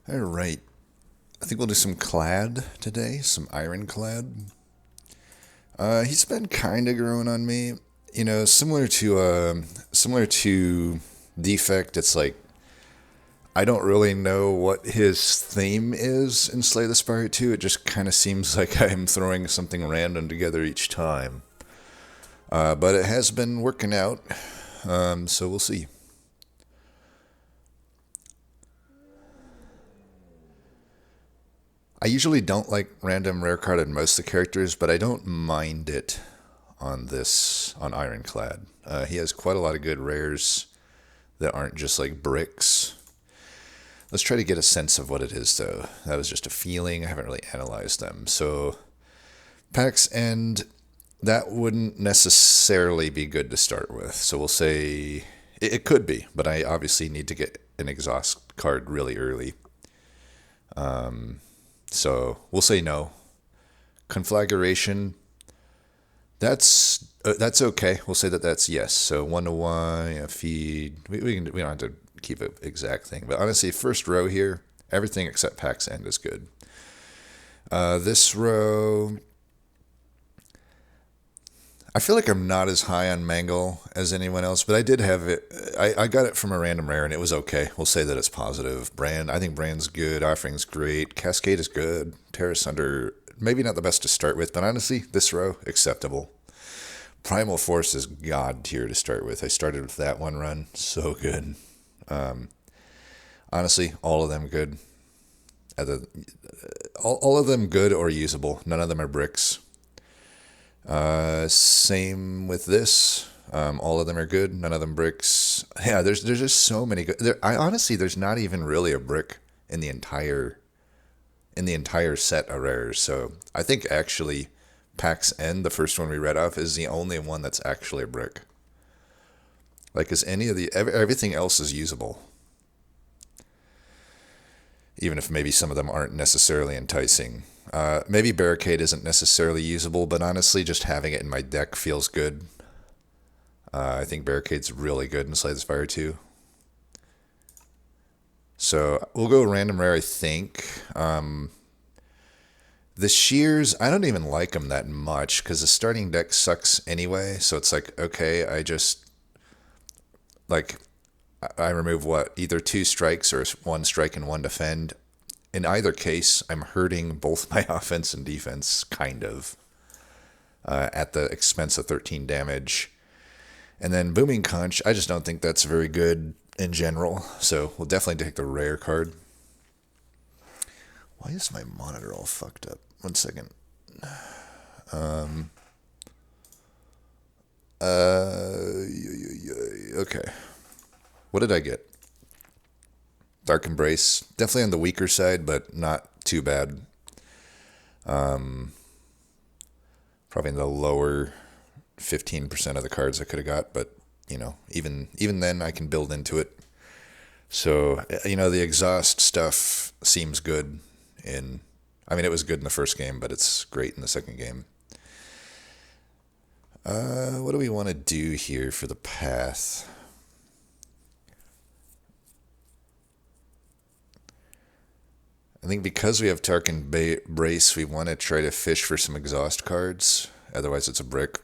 All right. I think we'll do some Clad today, some Ironclad. He's been kind of growing on me. Similar to Defect. It's like I don't really know what his theme is in Slay the Spire 2. It just kind of seems like I'm throwing something random together each time. But it has been working out, so we'll see. I usually don't like random rare card on most of the characters, but I don't mind it on Ironclad. He has quite a lot of good rares that aren't just like bricks. Let's try to get a sense of what it is, though. That was just a feeling. I haven't really analyzed them. So, Pax End, that wouldn't necessarily be good to start with. So we'll say it could be, but I obviously need to get an exhaust card really early. So we'll say no. Conflagration, that's okay. We'll say that that's yes. So 1-to-1, feed. We don't have to keep an exact thing, but honestly, first row here, everything except Pax End is good. This row, I feel like I'm not as high on Mangle as anyone else, but I did have it. I got it from a random rare, and it was okay. We'll say that it's positive. I think Brand's good. Offering's great. Cascade is good. Terra Sunder, maybe not the best to start with, but honestly, this row, acceptable. Primal Force is god tier to start with. I started with that one run. So good. Honestly, all of them good. All of them good or usable. None of them are bricks. Same with this. All of them are good. None of them bricks. Yeah, there's just so many good. There's not even really a brick in the entire set of rares. So I think actually, Pax End, the first one we read off, is the only one that's actually a brick. Like, is everything else is usable. Even if maybe some of them aren't necessarily enticing. Maybe Barricade isn't necessarily usable, but honestly, just having it in my deck feels good. I think Barricade's really good in Slay the Spire 2. So we'll go random rare, I think. The Shears, I don't even like them that much because the starting deck sucks anyway. So it's like, okay, I remove either 2 strikes or 1 strike and 1 defend. In either case, I'm hurting both my offense and defense, kind of, at the expense of 13 damage. And then Booming Conch, I just don't think that's very good in general. So we'll definitely take the rare card. Why is my monitor all fucked up? 1 second. Okay. What did I get? Dark Embrace. Definitely on the weaker side, but not too bad. Probably in the lower 15% of the cards I could have got, but, even then I can build into it. So, the exhaust stuff seems good it was good in the first game, but it's great in the second game. What do we want to do here for the path? I think because we have Tarkin Brace, we want to try to fish for some exhaust cards. Otherwise, it's a brick.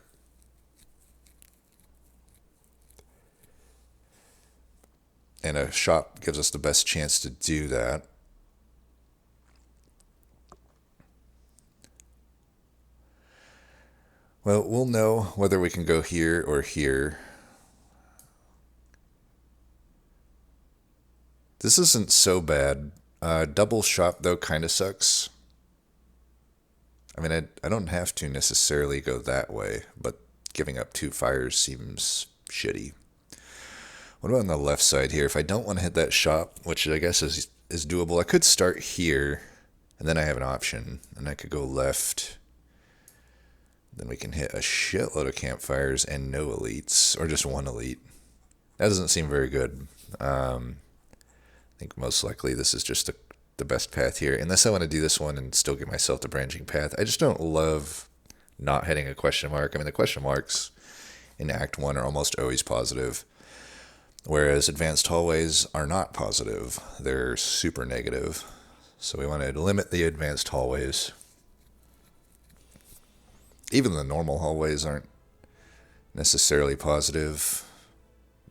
And a shop gives us the best chance to do that. Well, we'll know whether we can go here or here. This isn't so bad. Double shop, though, kind of sucks. I don't have to necessarily go that way, but giving up 2 fires seems shitty. What about on the left side here? If I don't want to hit that shop, which I guess is doable, I could start here, and then I have an option, and I could go left. Then we can hit a shitload of campfires and no elites, or just 1 elite. That doesn't seem very good. I think most likely this is just the best path here, unless I want to do this one and still give myself the branching path. I just don't love not hitting a question mark. The question marks in Act 1 are almost always positive. Whereas advanced hallways are not positive. They're super negative. So we want to limit the advanced hallways. Even the normal hallways aren't necessarily positive.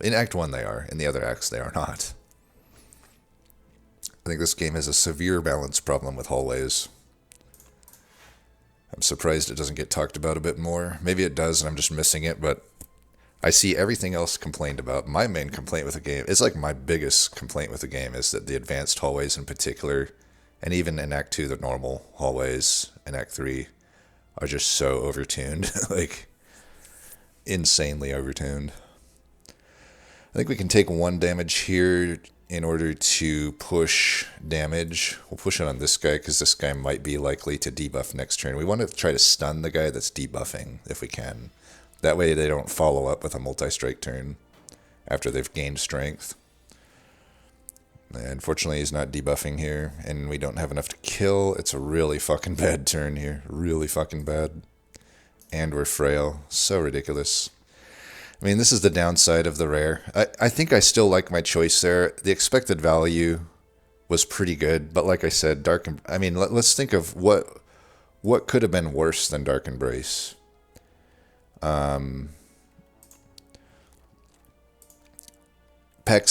In Act 1 they are. In the other acts they are not. I think this game has a severe balance problem with hallways. I'm surprised it doesn't get talked about a bit more. Maybe it does and I'm just missing it, but I see everything else complained about. My main complaint with the game, it's like my biggest complaint with the game, is that the advanced hallways in particular, and even in Act 2, the normal hallways in Act 3, are just so overtuned. Like, insanely overtuned. I think we can take 1 damage here in order to push damage. We'll push it on this guy because this guy might be likely to debuff next turn. We want to try to stun the guy that's debuffing if we can. That way they don't follow up with a multi-strike turn after they've gained strength. Unfortunately, he's not debuffing here, and we don't have enough to kill. It's a really fucking bad turn here. Really fucking bad. And we're frail. So ridiculous. I mean, this is the downside of the rare. I think I still like my choice there. The expected value was pretty good, but like I said, let's think of what could have been worse than Dark Embrace. Pex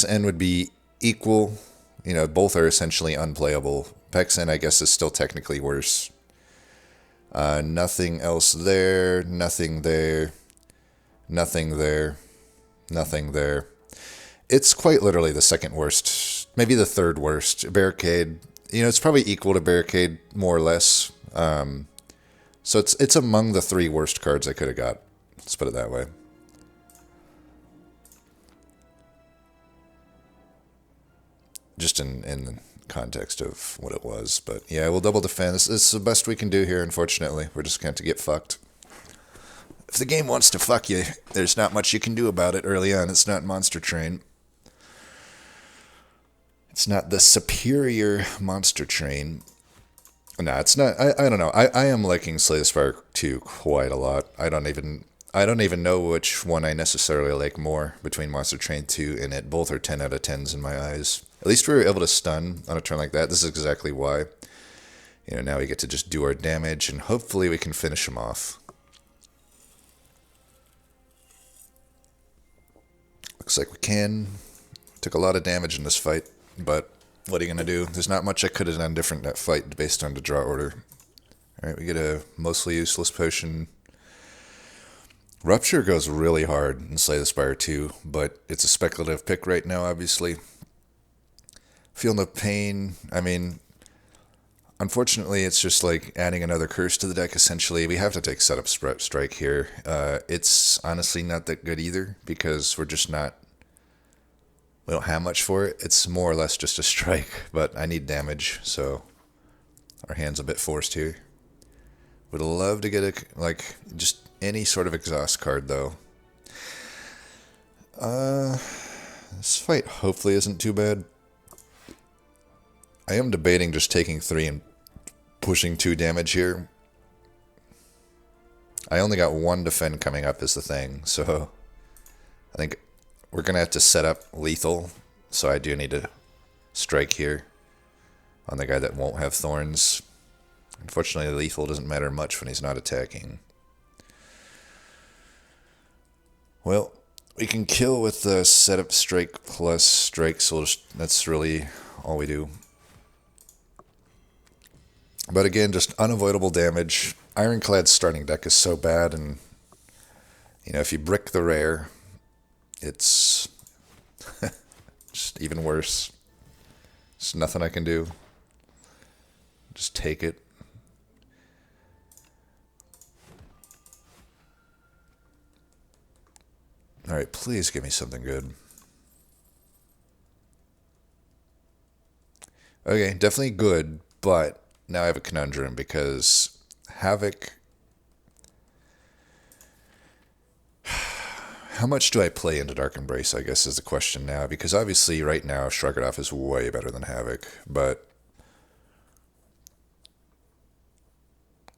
N would be equal. You know, both are essentially unplayable. Pex N, I guess, is still technically worse. Nothing else there. Nothing there. Nothing there. Nothing there. It's quite literally the second worst. Maybe the third worst. Barricade. You know, it's probably equal to Barricade, more or less. So it's among the 3 worst cards I could have got. Let's put it that way. Just in the context of what it was. But yeah, we'll double defend. This is the best we can do here, unfortunately. We're just going to get fucked. If the game wants to fuck you, there's not much you can do about it early on. It's not Monster Train. It's not the superior Monster Train. No, it's not. I don't know. I am liking Slay the Spire 2 quite a lot. I don't even know which one I necessarily like more between Monster Train 2 and it. Both are 10 out of 10s in my eyes. At least we were able to stun on a turn like that. This is exactly why. You know, now we get to just do our damage and hopefully we can finish him off. Looks like we can. Took a lot of damage in this fight, but what are you going to do? There's not much I could have done different in that fight based on the draw order. Alright, we get a mostly useless potion. Rupture goes really hard in Slay the Spire 2, but it's a speculative pick right now, obviously. Feel no pain. I mean, unfortunately, it's just like adding another curse to the deck, essentially. We have to take Setup Strike here. It's honestly not that good either, because we don't have much for it. It's more or less just a strike, but I need damage, so our hand's a bit forced here. Would love to get just any sort of exhaust card, though. This fight hopefully isn't too bad. I am debating just taking 3 and pushing 2 damage here. I only got 1 defend coming up is the thing, so I think we're going to have to set up lethal, so I do need to strike here on the guy that won't have thorns. Unfortunately, lethal doesn't matter much when he's not attacking. Well, we can kill with the setup strike plus strike, so that's really all we do. But again, just unavoidable damage. Ironclad's starting deck is so bad, and you know, if you brick the rare, it's just even worse. There's nothing I can do. Just take it. Alright, please give me something good. Okay, definitely good, but now I have a conundrum because Havoc... How much do I play into Dark Embrace, I guess, is the question now. Because obviously, right now, Shrug It Off is way better than Havoc. But...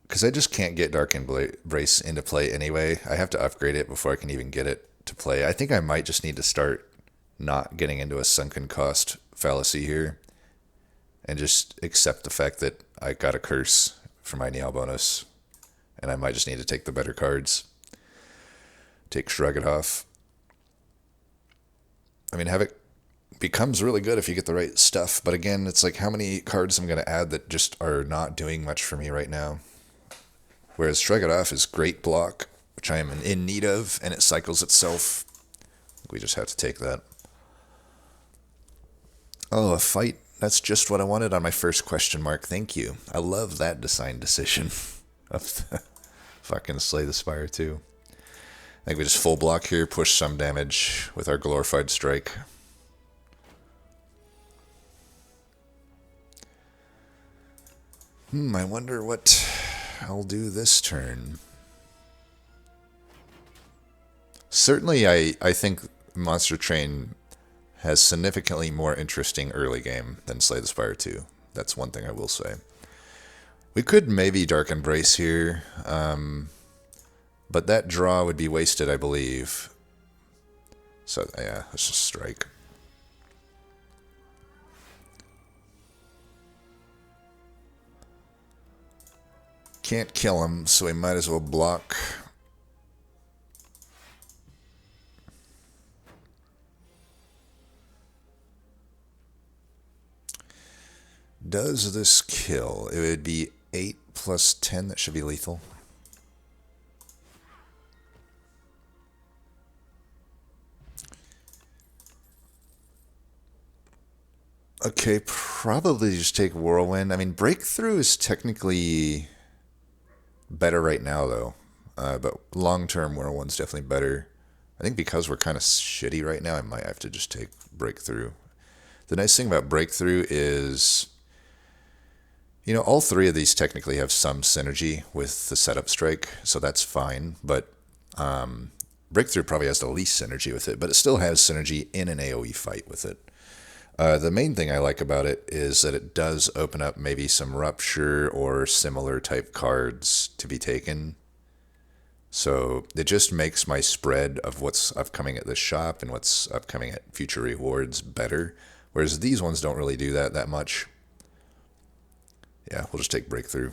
because I just can't get Dark Embrace into play anyway. I have to upgrade it before I can even get it to play. I think I might just need to start not getting into a sunken cost fallacy here and just accept the fact that I got a curse for my Neal bonus and I might just need to take the better cards. Take Shrug It Off. I mean, Havoc becomes really good if you get the right stuff, but again, it's like how many cards I'm going to add that just are not doing much for me right now. Whereas Shrug It Off is great block, which I am in need of, and it cycles itself. We just have to take that. Oh, a fight. That's just what I wanted on my first question mark. Thank you. I love that design decision of the fucking Slay the Spire too. I think we just full block here, push some damage with our glorified strike. I wonder what I'll do this turn. Certainly, I think Monster Train has significantly more interesting early game than Slay the Spire 2. That's one thing I will say. We could maybe Dark Embrace here, but that draw would be wasted, I believe. So, yeah, let's just strike. Can't kill him, so we might as well block. Does this kill? It would be 8 plus 10. That should be lethal. Okay, probably just take Whirlwind. I mean, Breakthrough is technically better right now, though. But long-term, Whirlwind's definitely better. I think because we're kind of shitty right now, I might have to just take Breakthrough. The nice thing about Breakthrough is, you know, all three of these technically have some synergy with the setup strike, so that's fine. But Breakthrough probably has the least synergy with it, but it still has synergy in an AoE fight with it. The main thing I like about it is that it does open up maybe some Rupture or similar type cards to be taken. So it just makes my spread of what's upcoming at this shop and what's upcoming at future rewards better. Whereas these ones don't really do that much. Yeah, we'll just take Breakthrough.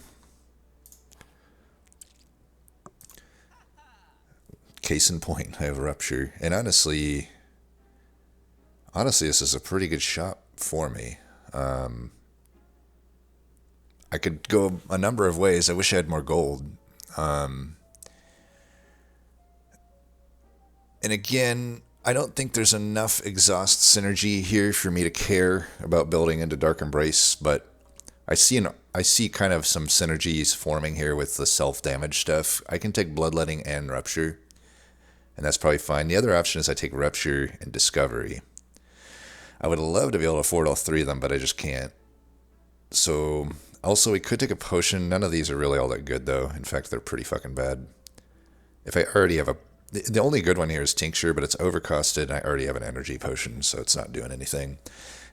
Case in point, I have Rupture. And honestly, this is a pretty good shop for me. I could go a number of ways. I wish I had more gold. And again, I don't think there's enough exhaust synergy here for me to care about building into Dark Embrace, but I see kind of some synergies forming here with the self-damage stuff. I can take Bloodletting and Rupture, and that's probably fine. The other option is I take Rupture and Discovery. I would love to be able to afford all three of them, but I just can't. So, also, we could take a potion. None of these are really all that good, though. In fact, they're pretty fucking bad. If I already have a... The only good one here is Tincture, but it's overcosted, and I already have an energy potion, so it's not doing anything.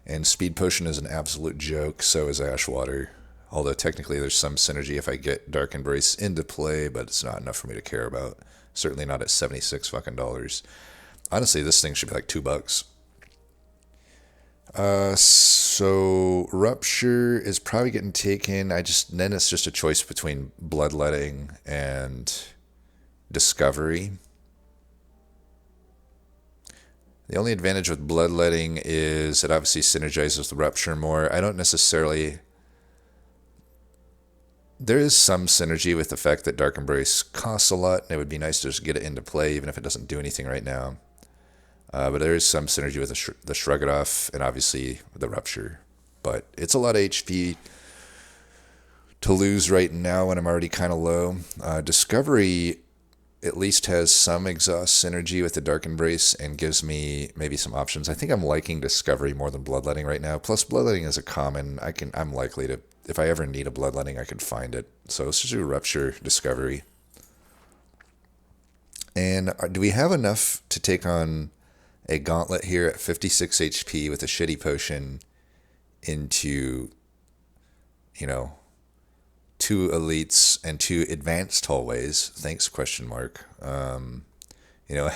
And Speed Potion is an absolute joke, so is Ashwater. Although, technically, there's some synergy if I get Dark Embrace into play, but it's not enough for me to care about. Certainly not at $76 fucking dollars. Honestly, this thing should be like $2. So Rupture is probably getting taken. Then it's just a choice between Bloodletting and Discovery. The only advantage with Bloodletting is it obviously synergizes with Rupture more. I don't necessarily... There is some synergy with the fact that Dark Embrace costs a lot, and it would be nice to just get it into play, even if it doesn't do anything right now. But there is some synergy with the Shrug It Off and obviously the Rupture. But it's a lot of HP to lose right now when I'm already kind of low. Discovery at least has some exhaust synergy with the Dark Embrace and gives me maybe some options. I think I'm liking Discovery more than Bloodletting right now. Plus, Bloodletting is a common. I'm likely to, if I ever need a Bloodletting, I can find it. So let's just do Rupture, Discovery. And do we have enough to take on a Gauntlet here at 56 HP with a shitty potion into, 2 elites and 2 advanced hallways? Thanks, question mark. You know,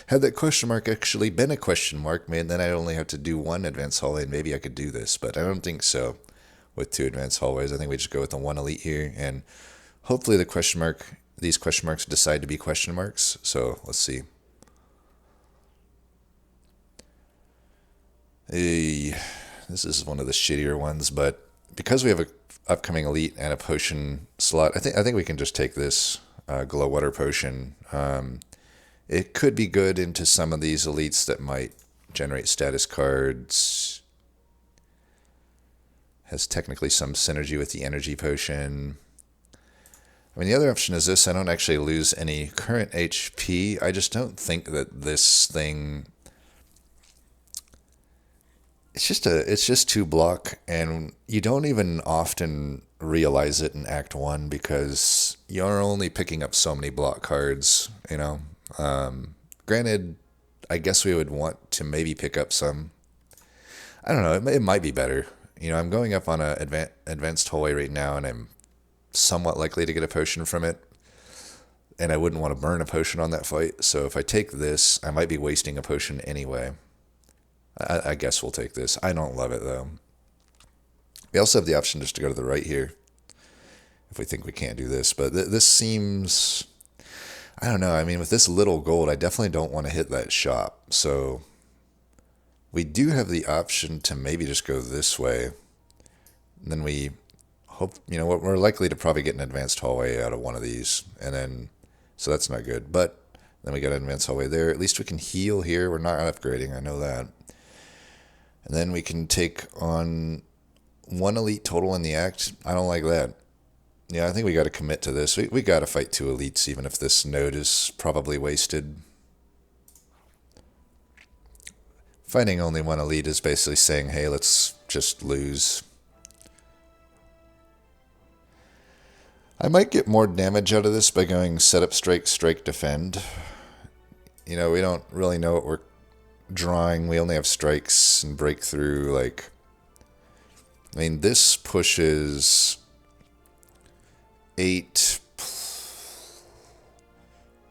had that question mark actually been a question mark, man, then I'd only have to do one advanced hallway and maybe I could do this. But I don't think so with 2 advanced hallways. I think we just go with the 1 elite here, and hopefully these question marks decide to be question marks. So let's see. Hey, this is one of the shittier ones, but because we have a upcoming elite and a potion slot, I think we can just take this glow water potion. It could be good into some of these elites that might generate status cards. Has technically some synergy with the energy potion. I mean, the other option is this. I don't actually lose any current HP. I just don't think that this thing... It's just 2 block, and you don't even often realize it in Act 1 because you're only picking up so many block cards, you know. Granted, I guess we would want to maybe pick up some. I don't know, it might be better. You know, I'm going up on a advanced hallway right now, and I'm somewhat likely to get a potion from it. And I wouldn't want to burn a potion on that fight, so if I take this, I might be wasting a potion anyway. I guess we'll take this. I don't love it, though. We also have the option just to go to the right here if we think we can't do this. But this seems... I don't know. I mean, with this little gold, I definitely don't want to hit that shop. So we do have the option to maybe just go this way. And then we hope... You know, we're likely to probably get an advanced hallway out of one of these. And then... So that's not good. But then we got an advanced hallway there. At least we can heal here. We're not upgrading. I know that. And then we can take on 1 elite total in the act. I don't like that. Yeah, I think we got to commit to this. We got to fight 2 elites, even if this node is probably wasted. Fighting only 1 elite is basically saying, hey, let's just lose. I might get more damage out of this by going set up, strike, defend. You know, we don't really know what we're drawing. We only have strikes and breakthrough. Like, I mean, this pushes 8,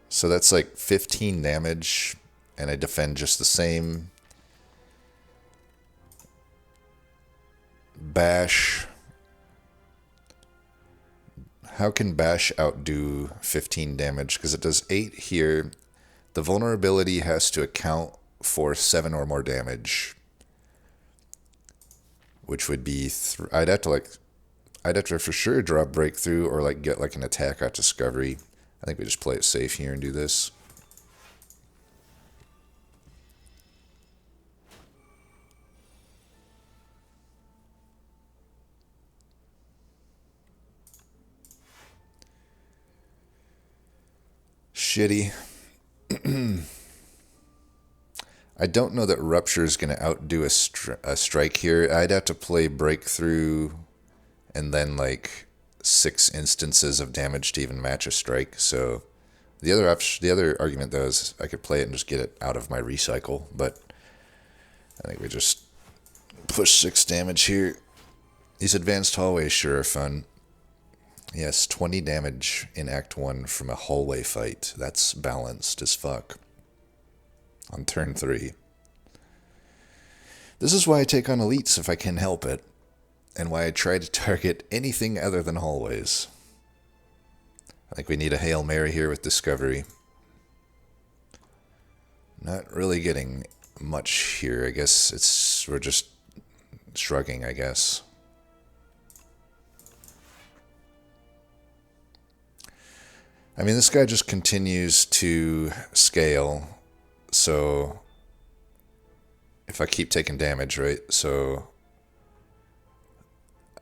so that's like 15 damage, and I defend just the same. Bash. How can Bash outdo 15 damage? Because it does 8 here. The vulnerability has to account for 7 or more damage, which would be I'd have to for sure draw breakthrough or like get like an attack out discovery. I think we just play it safe here and do this. Shitty. I don't know that Rupture is going to outdo a strike here. I'd have to play Breakthrough and then like 6 instances of damage to even match a strike. So the other argument though is I could play it and just get it out of my recycle, but I think we just push 6 damage here. These advanced hallways sure are fun. Yes, 20 damage in Act 1 from a hallway fight. That's balanced as fuck. On turn 3. This is why I take on elites if I can help it, and why I try to target anything other than hallways. I think we need a Hail Mary here with Discovery. Not really getting much here. I guess we're just shrugging, I guess. I mean, this guy just continues to scale. So if I keep taking damage, right? So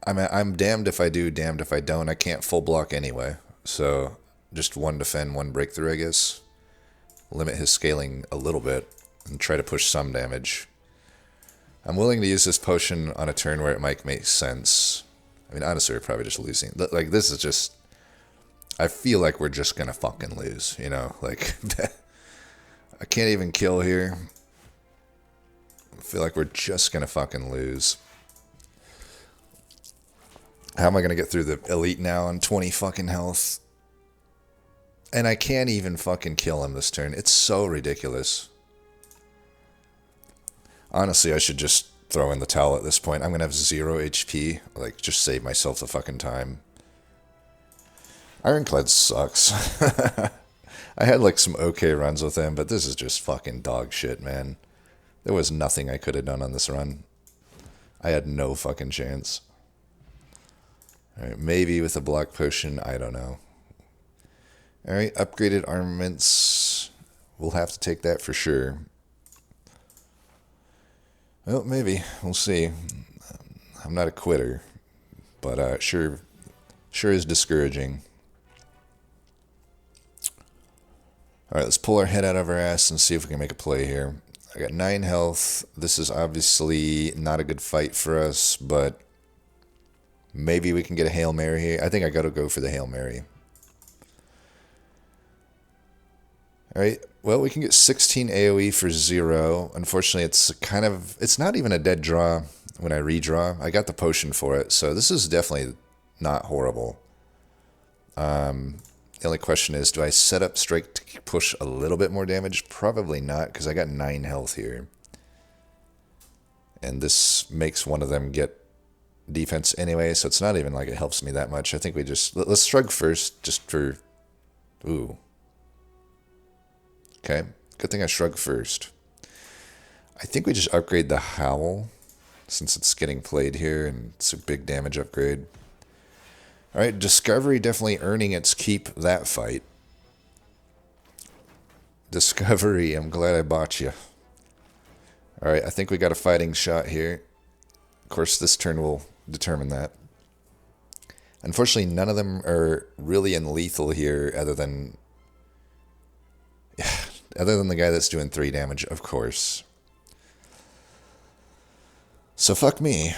I'm damned if I do, damned if I don't. I can't full block anyway. So just 1 defend, 1 breakthrough, I guess. Limit his scaling a little bit and try to push some damage. I'm willing to use this potion on a turn where it might make sense. I mean, honestly, we're probably just losing. Like, this is just... I feel like we're just gonna fucking lose, you know? Like... I can't even kill here. I feel like we're just going to fucking lose. How am I going to get through the elite now on 20 fucking health? And I can't even fucking kill him this turn. It's so ridiculous. Honestly, I should just throw in the towel at this point. I'm going to have 0 HP. Like, just save myself the fucking time. Ironclad sucks. I had like some okay runs with him, but this is just fucking dog shit, man. There was nothing I could have done on this run. I had no fucking chance. Alright, maybe with a block potion, I don't know. Alright, upgraded armaments. We'll have to take that for sure. Well, maybe. We'll see. I'm not a quitter, but sure is discouraging. Alright, let's pull our head out of our ass and see if we can make a play here. I got 9 health. This is obviously not a good fight for us, but maybe we can get a Hail Mary here. I think I gotta go for the Hail Mary. Alright, well, we can get 16 AoE for 0. Unfortunately, it's not even a dead draw when I redraw. I got the potion for it, so this is definitely not horrible. The only question is, do I set up Strike to push a little bit more damage? Probably not, because I got 9 health here. And this makes one of them get defense anyway, so it's not even like it helps me that much. I think we just... Let's Shrug first, just for... Ooh. Okay, good thing I Shrug first. I think we just upgrade the Howl, since it's getting played here, and it's a big damage upgrade. Alright, Discovery definitely earning its keep that fight. Discovery, I'm glad I bought you. Alright, I think we got a fighting shot here. Of course, this turn will determine that. Unfortunately, none of them are really in lethal here, other than the guy that's doing 3 damage, of course. So fuck me.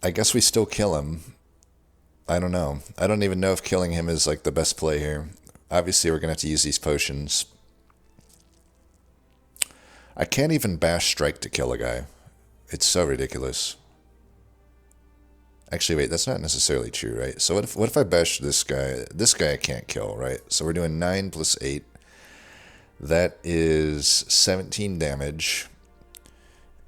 I guess we still kill him. I don't know. I don't even know if killing him is like the best play here. Obviously, we're going to have to use these potions. I can't even bash Strike to kill a guy. It's so ridiculous. Actually, wait, that's not necessarily true, right? So what if I bash this guy? This guy I can't kill, right? So we're doing 9 plus 8. That is 17 damage.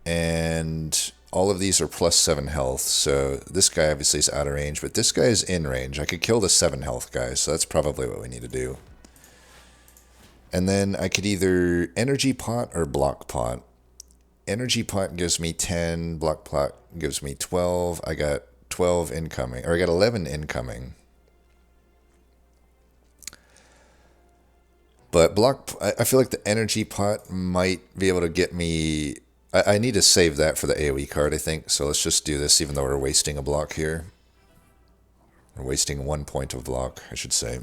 And all of these are plus 7 health, so this guy obviously is out of range, but this guy is in range. I could kill the 7 health guy, so that's probably what we need to do. And then I could either Energy Pot or Block Pot. Energy Pot gives me 10, Block Pot gives me 12. I got 12 incoming, or I got 11 incoming. But I feel like the Energy Pot might be able to get me... I need to save that for the AoE card, I think. So let's just do this, even though we're wasting a block here. We're wasting 1 point of block, I should say.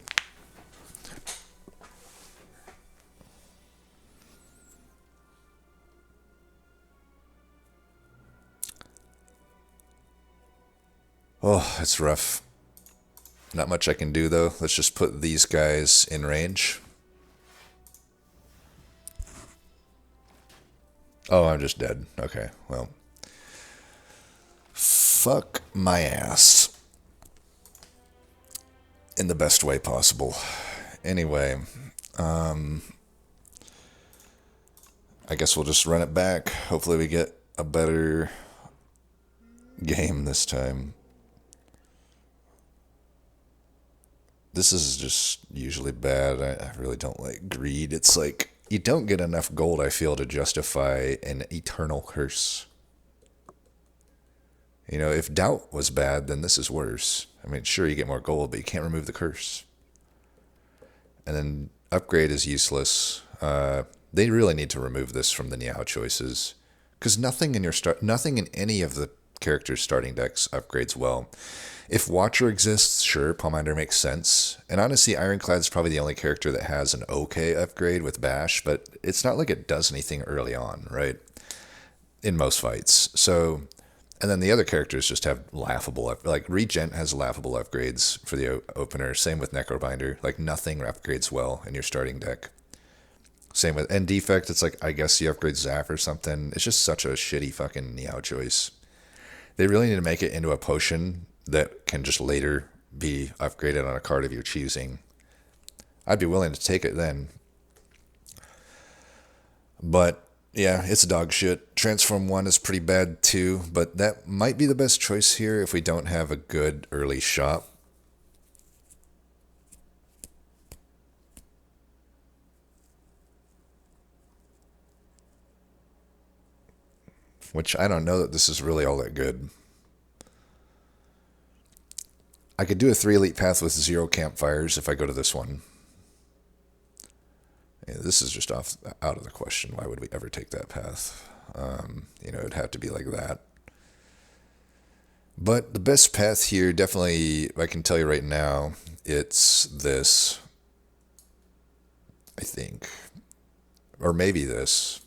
Oh, that's rough. Not much I can do, though. Let's just put these guys in range. Oh, I'm just dead. Okay, well. Fuck my ass. In the best way possible. Anyway, I guess we'll just run it back. Hopefully we get a better game this time. This is just usually bad. I really don't like greed. It's like... You don't get enough gold, I feel, to justify an eternal curse. You know, if doubt was bad, then this is worse. I mean, sure, you get more gold, but you can't remove the curse. And then upgrade is useless. They really need to remove this from the Niao choices. Because nothing in any of the characters' starting decks upgrades well. If Watcher exists, sure, Palminder makes sense. And honestly, Ironclad's probably the only character that has an okay upgrade with Bash, but it's not like it does anything early on, right? In most fights. So, and then the other characters just have laughable, like Regent has laughable upgrades for the opener. Same with Necrobinder. Like nothing upgrades well in your starting deck. Same with, and Defect, it's like, I guess you upgrade Zap or something. It's just such a shitty fucking Niao choice. They really need to make it into a potion that can just later be upgraded on a card of your choosing. I'd be willing to take it then. But yeah, it's dog shit. Transform 1 is pretty bad too, but that might be the best choice here if we don't have a good early shop. Which I don't know that this is really all that good. I could do a 3 elite path with 0 campfires if I go to this one. Yeah, this is just out of the question. Why would we ever take that path? It'd have to be like that. But the best path here, definitely, I can tell you right now, it's this. I think. Or maybe this.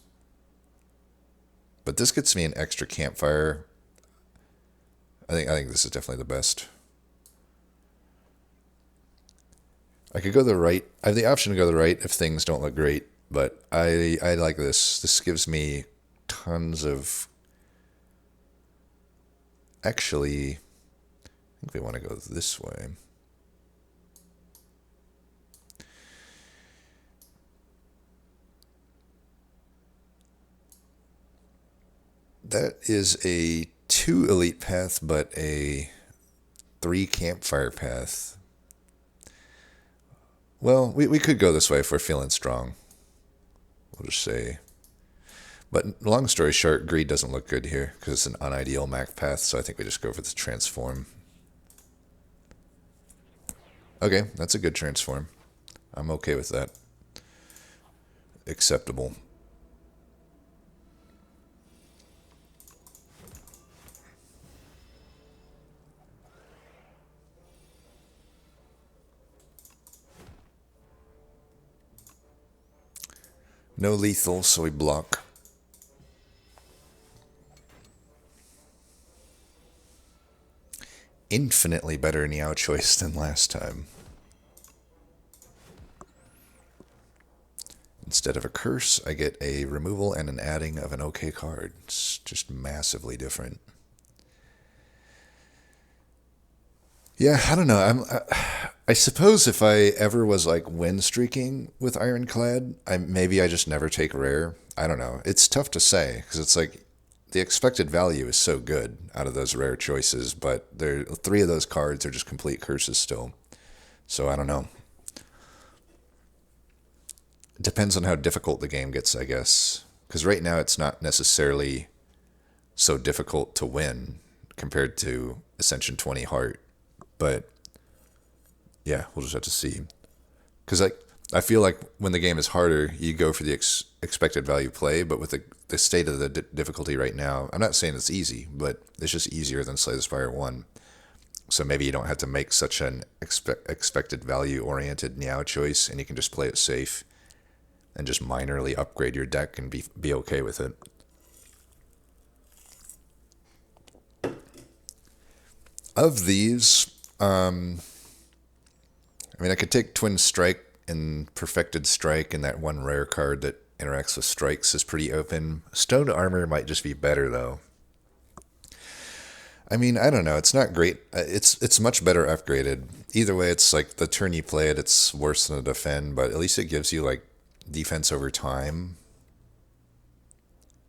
But this gets me an extra campfire. I think this is definitely the best. I could go to the right. I have the option to go to the right if things don't look great, but I like this. This gives me tons of... Actually, I think we want to go this way. That is a 2 elite path, but a 3 campfire path. Well, we could go this way if we're feeling strong. We'll just say. But long story short, greed doesn't look good here because it's an unideal Mac path, so I think we just go for the transform. Okay, that's a good transform. I'm okay with that. Acceptable. No lethal, so we block. Infinitely better Niao choice than last time. Instead of a curse, I get a removal and an adding of an OK card. It's just massively different. Yeah, I don't know. I suppose if I ever was like win streaking with Ironclad, maybe I just never take rare. I don't know. It's tough to say because it's like the expected value is so good out of those rare choices, but 3 of those cards are just complete curses still. So I don't know. It depends on how difficult the game gets, I guess. Because right now it's not necessarily so difficult to win compared to Ascension 20 Heart. But yeah, we'll just have to see. Because I feel like when the game is harder, you go for the expected value play, but with the state of the difficulty right now, I'm not saying it's easy, but it's just easier than Slay the Spire 1. So maybe you don't have to make such an expected value oriented Niao choice, and you can just play it safe and just minorly upgrade your deck and be okay with it. Of these, I mean, I could take Twin Strike and Perfected Strike, and that one rare card that interacts with strikes is pretty open. Stone Armor might just be better, though. I mean, I don't know. It's not great. It's much better upgraded. Either way, it's like the turn you play it, it's worse than a defend, but at least it gives you, like, defense over time.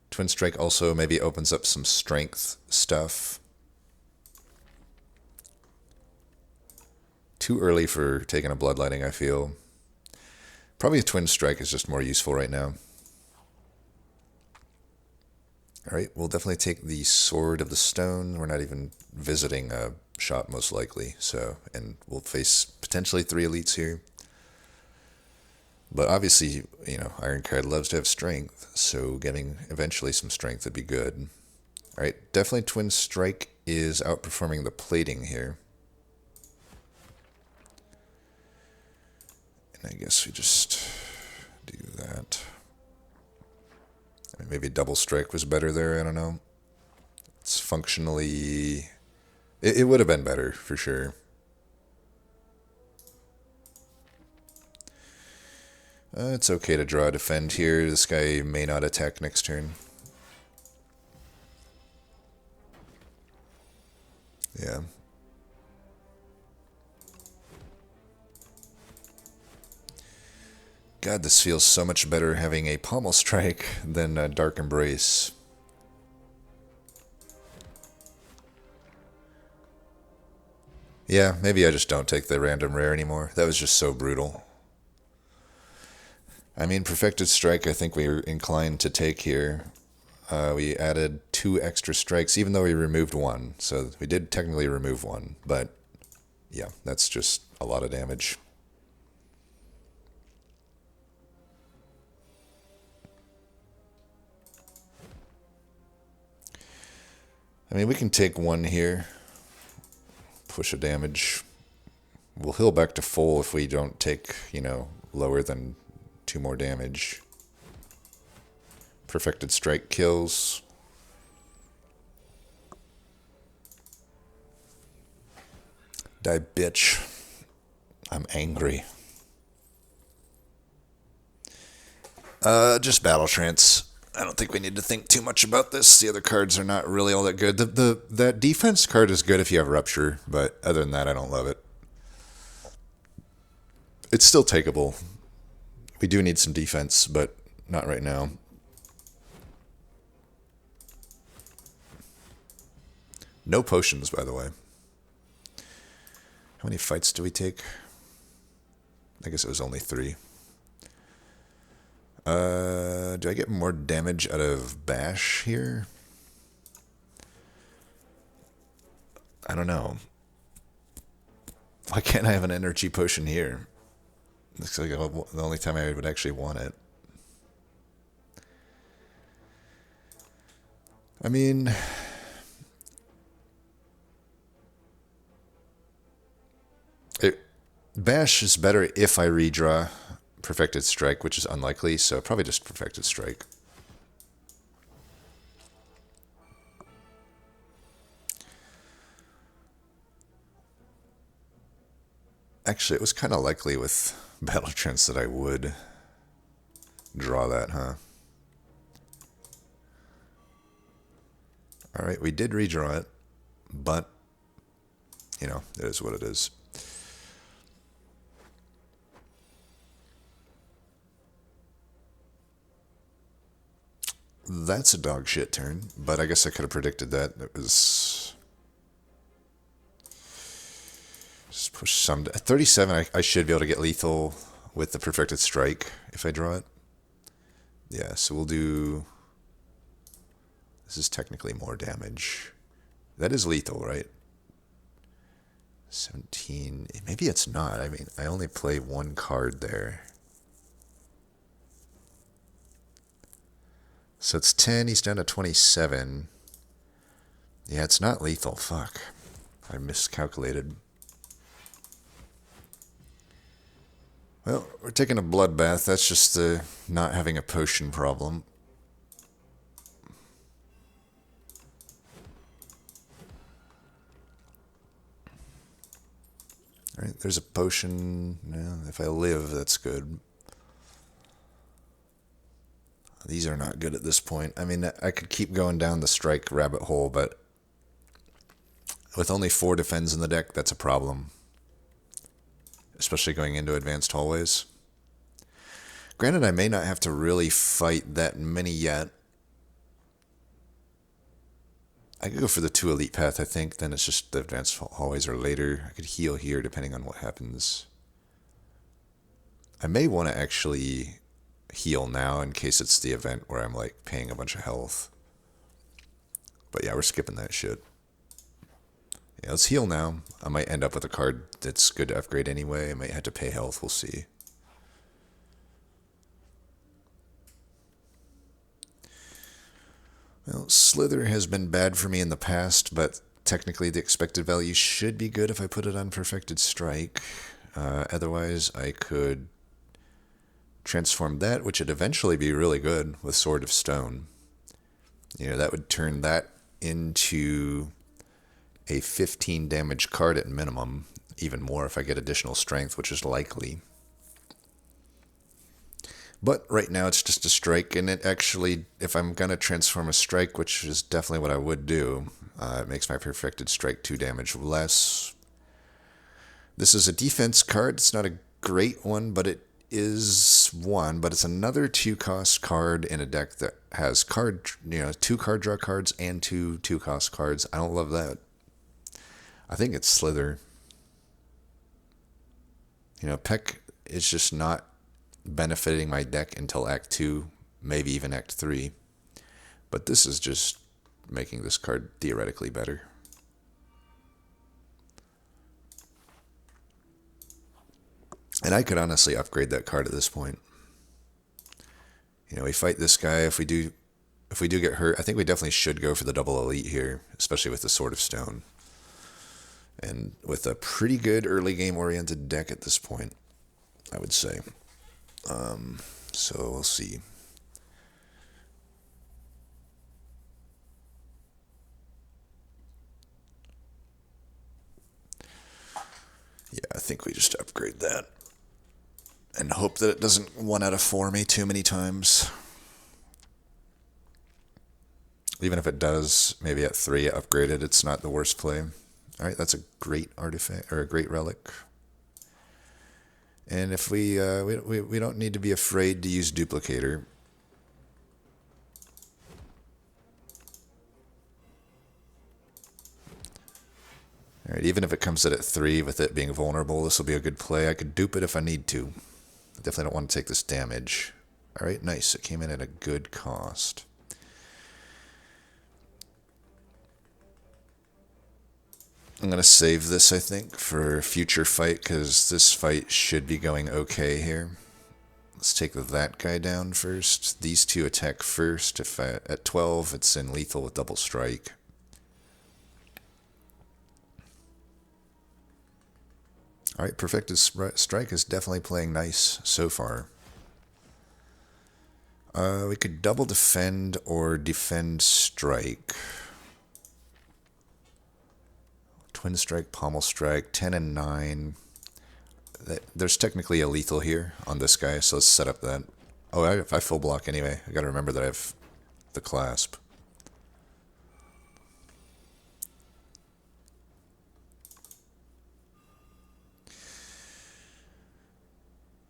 Twin Strike also maybe opens up some strength stuff. Too early for taking a Bloodlighting, I feel. Probably a Twin Strike is just more useful right now. Alright, we'll definitely take the Sword of the Stone. We're not even visiting a shop, most likely. And we'll face potentially 3 elites here. But obviously, Ironclad loves to have strength, so getting eventually some strength would be good. Alright, definitely Twin Strike is outperforming the plating here. I guess we just do that. I mean, maybe Double Strike was better there, I don't know. It's functionally... It would have been better, for sure. It's okay to draw a defend here. This guy may not attack next turn. Yeah. God, this feels so much better having a Pommel Strike than a Dark Embrace. Yeah, maybe I just don't take the random rare anymore. That was just so brutal. I mean, Perfected Strike I think we were inclined to take here. We added 2 extra strikes, even though we removed 1. So we did technically remove 1, but yeah, that's just a lot of damage. I mean, we can take 1 here. Push a damage. We'll heal back to full if we don't take, lower than 2 more damage. Perfected Strike kills. Die, bitch. I'm angry. Just Battle Trance. I don't think we need to think too much about this. The other cards are not really all that good. That defense card is good if you have Rupture, but other than that, I don't love it. It's still takeable. We do need some defense, but not right now. No potions, by the way. How many fights do we take? I guess it was only 3. Do I get more damage out of Bash here? I don't know. Why can't I have an energy potion here? Looks like the only time I would actually want it. I mean, Bash is better if I redraw Perfected Strike, which is unlikely, so probably just Perfected Strike. Actually, it was kind of likely with Battle Trance that I would draw that, huh? Alright, we did redraw it, but, it is what it is. That's a dog shit turn, but I guess I could have predicted that. It was... Just push some... At 37, I should be able to get lethal with the Perfected Strike if I draw it. Yeah, so we'll do... This is technically more damage. That is lethal, right? 17... Maybe it's not. I mean, I only play 1 card there. So it's 10, he's down to 27. Yeah, it's not lethal. Fuck. I miscalculated. Well, we're taking a bloodbath. That's just the not having a potion problem. Alright, there's a potion. Yeah, if I live, that's good. These are not good at this point. I mean, I could keep going down the strike rabbit hole, but with only 4 defends in the deck, that's a problem. Especially going into advanced hallways. Granted, I may not have to really fight that many yet. I could go for the 2 elite path, I think. Then it's just the advanced hallways are later. I could heal here depending on what happens. I may want to actually heal now in case it's the event where I'm like paying a bunch of health. But yeah, we're skipping that shit. Yeah, let's heal now. I might end up with a card that's good to upgrade anyway. I might have to pay health, we'll see. Well, Slither has been bad for me in the past, but technically the expected value should be good if I put it on Perfected Strike. Otherwise, I could transform that, which would eventually be really good with Sword of Stone. That would turn that into a 15 damage card at minimum, even more if I get additional strength, which is likely. But right now it's just a strike, and it actually, if I'm going to transform a strike, which is definitely what I would do, it makes my Perfected Strike 2 damage less. This is a defense card. It's not a great one, but it is That's one, but it's another 2-cost card in a deck that has 2 card draw cards and 2 2-cost cards. I don't love that. I think it's Slither. Peck is just not benefiting my deck until Act 2, maybe even Act 3. But this is just making this card theoretically better. And I could honestly upgrade that card at this point. We fight this guy. If we do get hurt, I think we definitely should go for the double elite here, especially with the Sword of Stone. And with a pretty good early game oriented deck at this point, I would say. So we'll see. Yeah, I think we just upgrade that. And hope that it doesn't 1 out of 4 me too many times. Even if it does, maybe at 3 upgraded, it's not the worst play. Alright, that's a great artifact, or a great relic. And if we don't need to be afraid to use Duplicator. Alright, even if it comes in at 3 with it being vulnerable, this will be a good play. I could dupe it if I need to. I definitely don't want to take this damage. Alright, nice. It came in at a good cost. I'm going to save this, I think, for a future fight, because this fight should be going okay here. Let's take that guy down first. These two attack first. If at 12, it's in lethal with double strike. Alright, Perfected Strike is definitely playing nice so far. We could double defend or defend strike. Twin Strike, Pommel Strike, 10 and 9. There's technically a lethal here on this guy, so let's set up that. Oh, I full block anyway. I gotta remember that I have the clasp.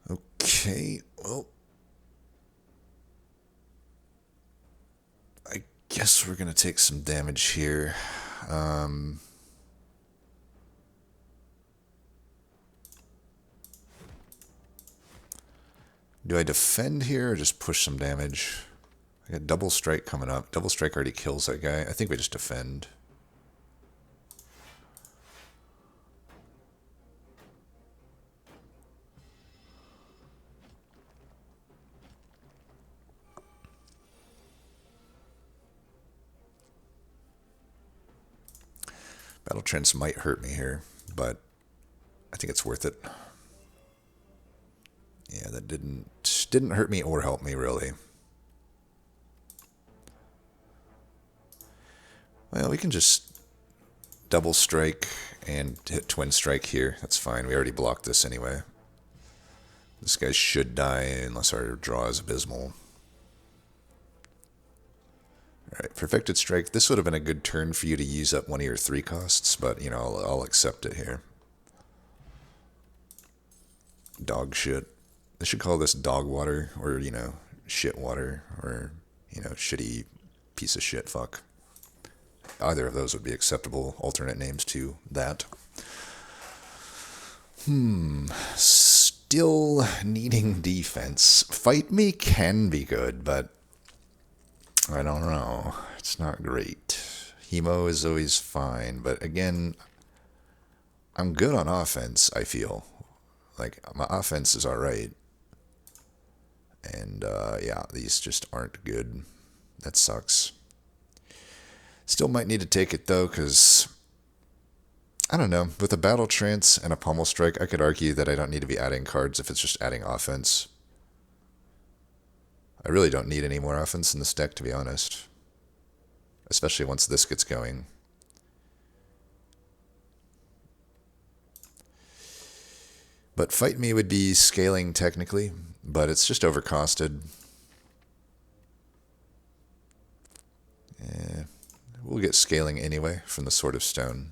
Okay, well, I guess we're gonna take some damage here. Do I defend here or just push some damage? I got double strike coming up. Double strike already kills that guy. I think we just defend. Battle Trance might hurt me here, but I think it's worth it. Yeah, that didn't hurt me or help me, really. Well, we can just double strike and hit twin strike here. That's fine. We already blocked this anyway. This guy should die unless our draw is abysmal. Alright, Perfected Strike. This would have been a good turn for you to use up one of your 3 costs, but, I'll accept it here. Dog shit. They should call this dog water, or, shit water, or, shitty piece of shit fuck. Either of those would be acceptable alternate names to that. Still needing defense. Fight Me can be good, but I don't know. It's not great. Hemo is always fine, but again, I'm good on offense, I feel. Like, my offense is alright. And, yeah, these just aren't good. That sucks. Still might need to take it, though, because, I don't know, with a Battle Trance and a Pommel Strike, I could argue that I don't need to be adding cards if it's just adding offense. I really don't need any more offense in this deck, to be honest. Especially once this gets going. But Fight Me would be scaling technically, but it's just overcosted. Yeah, we'll get scaling anyway from the Sword of Stone.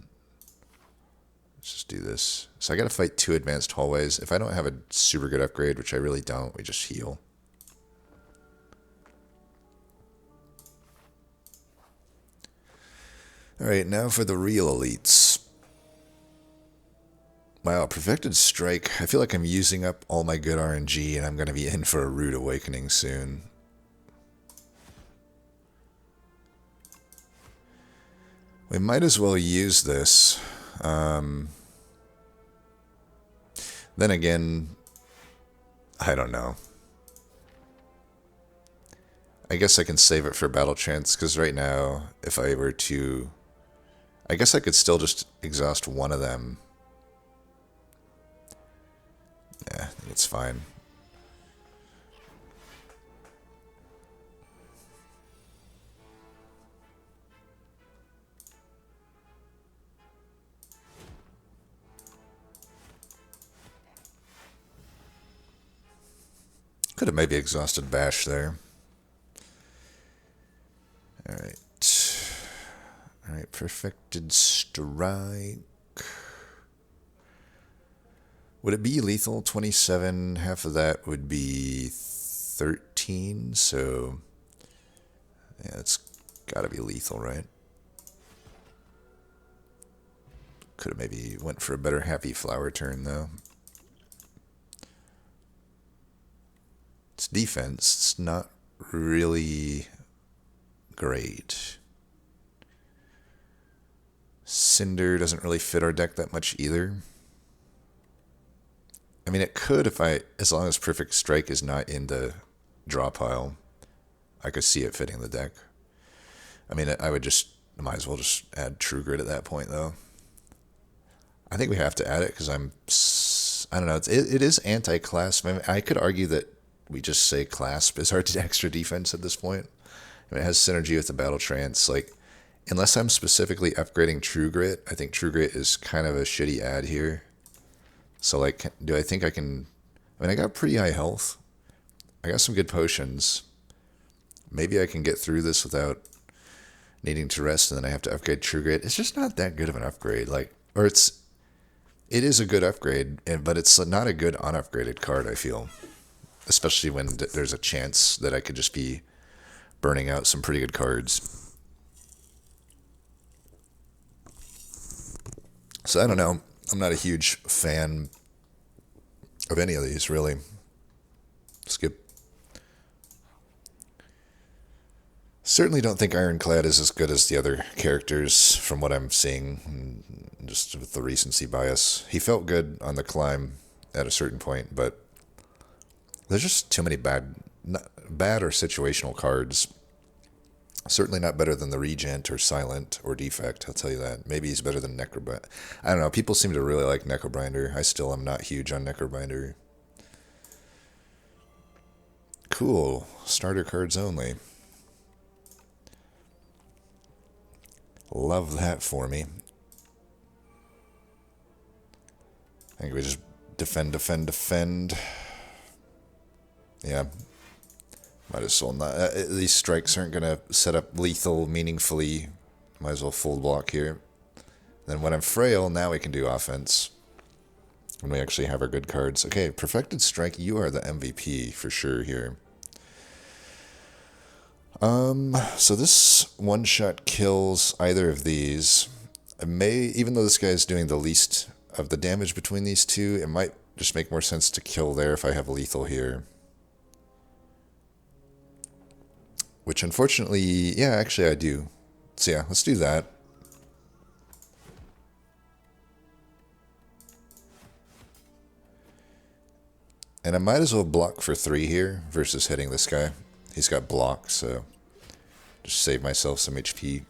Let's just do this. So I gotta fight 2 advanced hallways. If I don't have a super good upgrade, which I really don't, we just heal. Alright, now for the real elites. Wow, Perfected Strike. I feel like I'm using up all my good RNG and I'm going to be in for a rude awakening soon. We might as well use this. Then again, I don't know. I guess I can save it for battle trance, because right now, if I were to... I guess I could still just exhaust one of them. Yeah, I think it's fine. Could have maybe exhausted Bash there. Alright. Alright, Perfected Strike. Would it be lethal? 27, half of that would be 13, so yeah, it's gotta be lethal, right? Could have maybe went for a better Happy Flower turn, though. It's defense, it's not really great. Cinder doesn't really fit our deck that much either. I mean, it could if as long as Perfect Strike is not in the draw pile, I could see it fitting the deck. I mean, might as well just add True Grit at that point, though. I think we have to add it because I don't know, it is anti-clasp. I mean, I could argue that we just say clasp is our extra defense at this point. I mean, it has synergy with the battle trance. Like, unless I'm specifically upgrading True Grit, I think True Grit is kind of a shitty add here. So, like, do I think I can... I mean, I got pretty high health. I got some good potions. Maybe I can get through this without needing to rest, and then I have to upgrade True Grit. It's just not that good of an upgrade. Like, or it is a good upgrade, but it's not a good unupgraded card, I feel. Especially when there's a chance that I could just be burning out some pretty good cards. So, I don't know. I'm not a huge fan of any of these, really. Skip. Certainly don't think Ironclad is as good as the other characters from what I'm seeing, just with the recency bias. He felt good on the climb at a certain point, but there's just too many bad or situational cards. Certainly not better than the Regent or Silent or Defect, I'll tell you that. Maybe he's better than Necrobinder. I don't know, people seem to really like Necrobinder. I still am not huge on Necrobinder. Cool. Starter cards only. Love that for me. I think we just defend. Yeah. Might as well not. These strikes aren't going to set up lethal meaningfully. Might as well full block here. Then when I'm frail, now we can do offense. When we actually have our good cards. Okay, Perfected Strike, you are the MVP for sure here. So this one-shot kills either of these. Even though this guy is doing the least of the damage between these two, it might just make more sense to kill there if I have lethal here. Which, unfortunately, yeah, actually I do. So yeah, let's do that. And I might as well block for 3 here versus hitting this guy. He's got block, so just save myself some HP.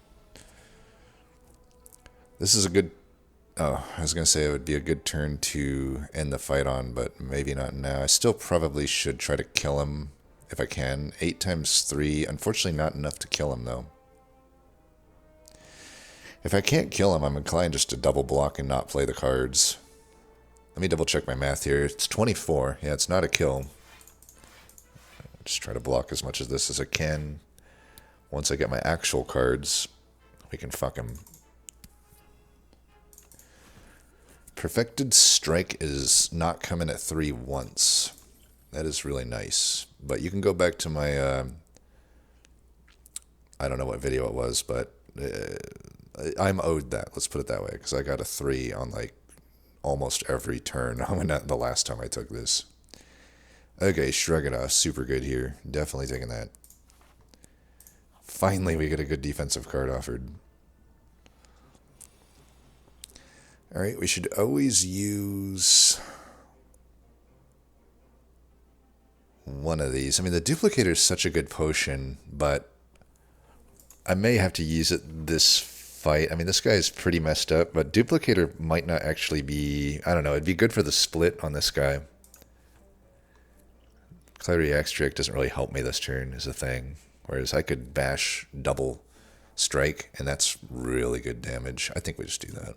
This is a good... Oh, I was going to say it would be a good turn to end the fight on, but maybe not now. I still probably should try to kill him if I can. 8 times 3. Unfortunately, not enough to kill him, though. If I can't kill him, I'm inclined just to double block and not play the cards. Let me double check my math here. It's 24. Yeah, it's not a kill. Just try to block as much of this as I can. Once I get my actual cards, we can fuck him. Perfected Strike is not coming at 3 once. That is really nice. But you can go back to my, I don't know what video it was, but I'm owed that. Let's put it that way, because I got a 3 on like almost every turn the last time I took this. Okay, Shrug It Off, super good here. Definitely taking that. Finally, we get a good defensive card offered. Alright, we should always use one of these. I mean, the Duplicator is such a good potion, but I may have to use it this fight. I mean, this guy is pretty messed up, but Duplicator might not actually be... I don't know, it'd be good for the split on this guy. Clarity Extract doesn't really help me this turn, is a thing. Whereas I could bash double strike, and that's really good damage. I think we just do that.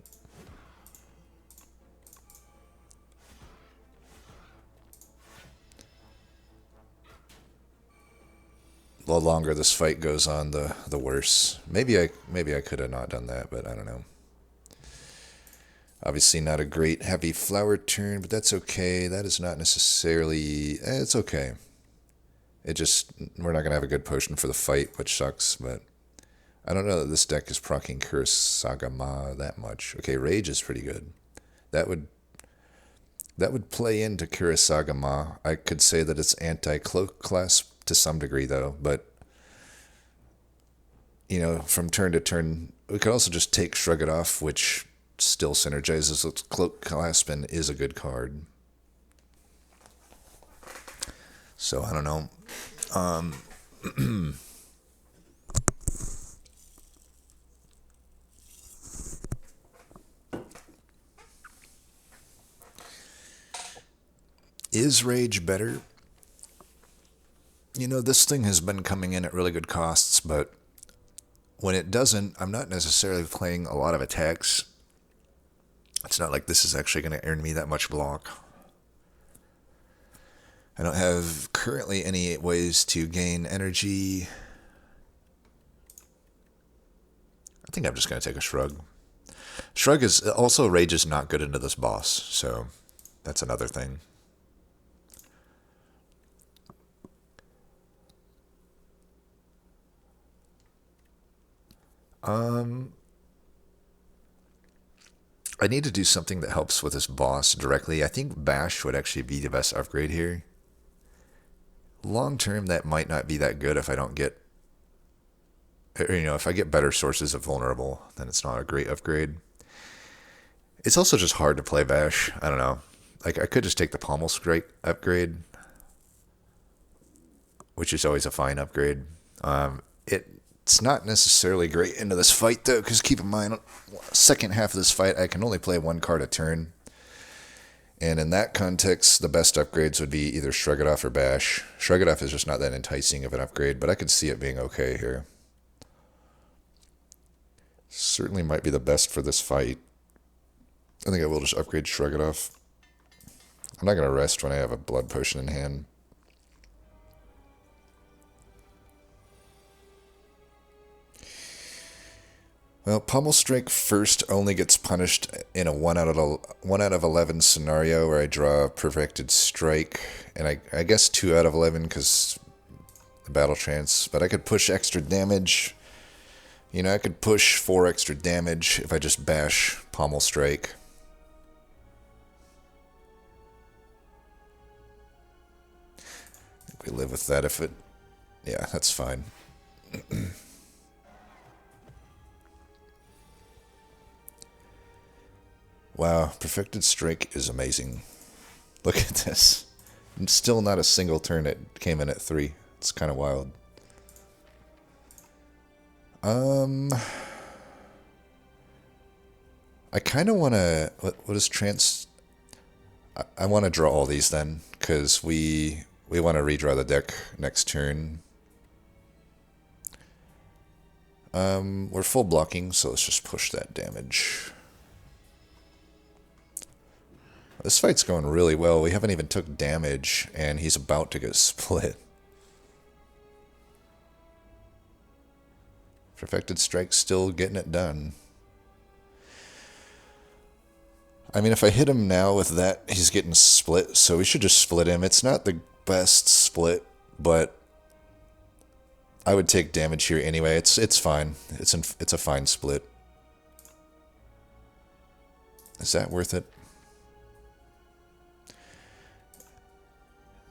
The longer this fight goes on, the worse. Maybe I could have not done that, but I don't know. Obviously not a great heavy flower turn, but that's okay. That is not necessarily... it's okay. It just... We're not going to have a good potion for the fight, which sucks, but... I don't know that this deck is proccing Kurosagama that much. Okay, Rage is pretty good. That would play into Kurosagama. I could say that it's anti-cloak class to some degree, though, but... You know, from turn to turn... We could also just take Shrug It Off, which... still synergizes with Cloak Clasp and is a good card. So, I don't know. Is Rage better? You know, this thing has been coming in at really good costs, but when it doesn't, I'm not necessarily playing a lot of attacks. It's not like this is actually going to earn me that much block. I don't have currently any ways to gain energy. I think I'm just going to take a Shrug. Shrug is... Also, Rage is not good into this boss, so that's another thing. I need to do something that helps with this boss directly. I think Bash would actually be the best upgrade here. Long term, that might not be that good if I don't get... Or, you know, if I get better sources of Vulnerable, then it's not a great upgrade. It's also just hard to play Bash. I don't know. Like, I could just take the Pommel Strike upgrade, which is always a fine upgrade. It's not necessarily great into this fight, though, because keep in mind, second half of this fight, I can only play one card a turn. And in that context, the best upgrades would be either Shrug It Off or Bash. Shrug It Off is just not that enticing of an upgrade, but I could see it being okay here. Certainly might be the best for this fight. I think I will just upgrade Shrug It Off. I'm not going to rest when I have a Blood Potion in hand. Well, Pommel Strike first only gets punished in a 1 out of 11 scenario where I draw Perfected Strike, and I guess 2 out of 11 because the Battle Trance, but I could push extra damage. You know, I could push 4 extra damage if I just bash Pommel Strike. I think we live with that if it... Yeah, that's fine. Wow, Perfected Strike is amazing. Look at this. Still not a single turn it came in at 3. It's kind of wild. I kind of want to... What is trans... I want to draw all these then, because we want to redraw the deck next turn. We're full blocking, so let's just push that damage. This fight's going really well. We haven't even took damage, and he's about to get split. Perfected Strike still getting it done. I mean, if I hit him now with that, he's getting split, so we should just split him. It's not the best split, but I would take damage here anyway. It's fine. It's a fine split. Is that worth it?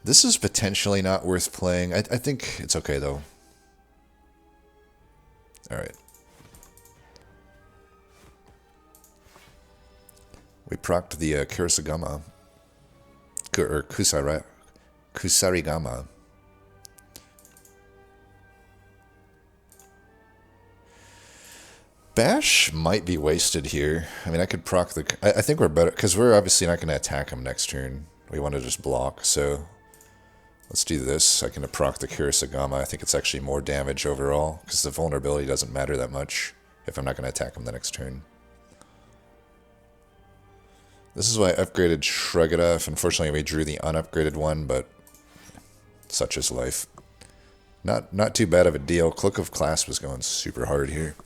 This is potentially not worth playing. I think it's okay, though. Alright. We procced the Kurasagama. Or Kusarigama. Bash might be wasted here. I mean, I could proc the... I think we're better... Because we're obviously not going to attack him next turn. We want to just block, so... Let's do this. I can proc the Kurasagama. I think it's actually more damage overall, because the vulnerability doesn't matter that much if I'm not going to attack him the next turn. This is why I upgraded Shrug It Off. Unfortunately, we drew the unupgraded one, but such is life. Not too bad of a deal. Cloak of Clasp was going super hard here.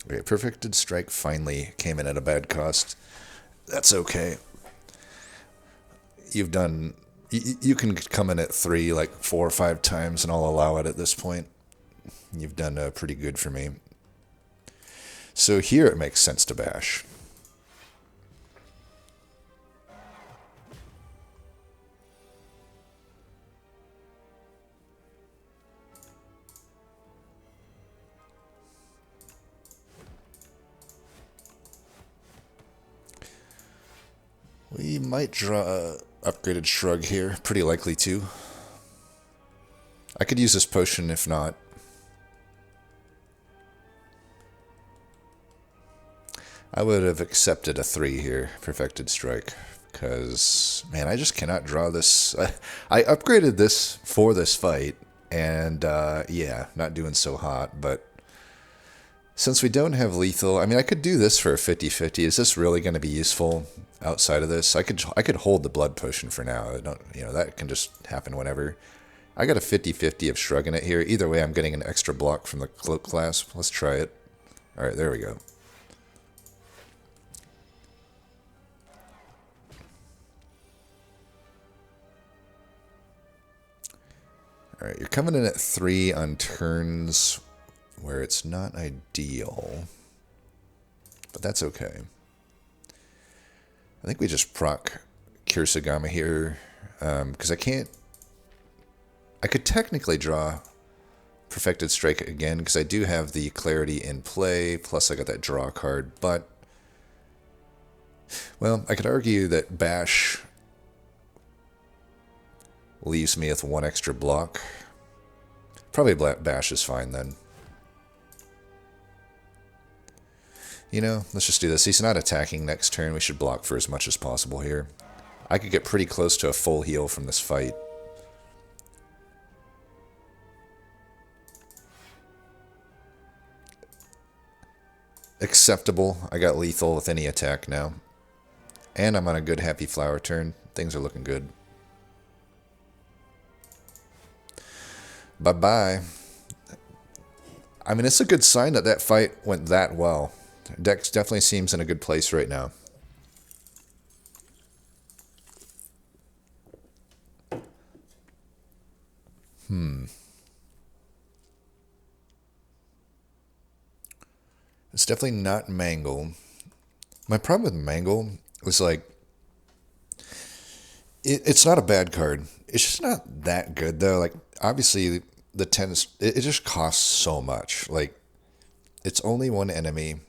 Okay, Perfected Strike finally came in at a bad cost. That's okay. You've done... You can come in at 3 like 4 or 5 times, and I'll allow it at this point. You've done pretty good for me. So here it makes sense to bash. We might draw a upgraded Shrug here. Pretty likely to. I could use this potion if not. I would have accepted a 3 here, Perfected Strike, because, man, I just cannot draw this. I upgraded this for this fight, and, yeah, not doing so hot, but since we don't have lethal, I mean, I could do this for a 50-50. Is this really going to be useful outside of this? I could hold the blood potion for now. I don't, that can just happen whenever. I got a 50-50 of shrugging it here. Either way, I'm getting an extra block from the Cloak Clasp. Let's try it. All right, there we go. All right, you're coming in at 3 on turns where it's not ideal, but that's okay. I think we just proc Kurasagama here, because I could technically draw Perfected Strike again, because I do have the Clarity in play, plus I got that draw card, but, well, I could argue that Bash leaves me with 1 extra block. Probably Bash is fine then. Let's just do this. He's not attacking next turn. We should block for as much as possible here. I could get pretty close to a full heal from this fight. Acceptable. I got lethal with any attack now. And I'm on a good Happy Flower turn. Things are looking good. Bye-bye. I mean, it's a good sign that that fight went that well. Dex definitely seems in a good place right now. It's definitely not Mangle. My problem with Mangle was like, it's not a bad card. It's just not that good though. Like, obviously the 10, it just costs so much. Like, it's only 1 enemy.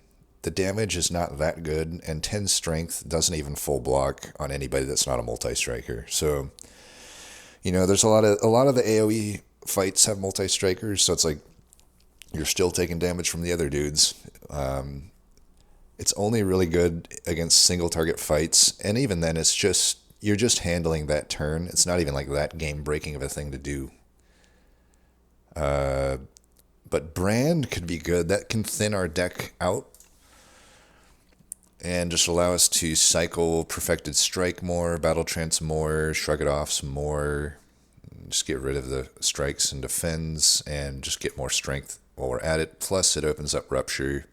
The damage is not that good, and 10 strength doesn't even full block on anybody that's not a multi-striker. So, there's a lot of the AoE fights have multi-strikers, so it's like you're still taking damage from the other dudes. It's only really good against single target fights, and even then it's just you're just handling that turn. It's not even like that game breaking of a thing to do. But Brand could be good. That can thin our deck out and just allow us to cycle Perfected Strike more, Battle Trance more, Shrug It Off some more, just get rid of the strikes and defends, and just get more strength while we're at it. Plus, it opens up Rupture.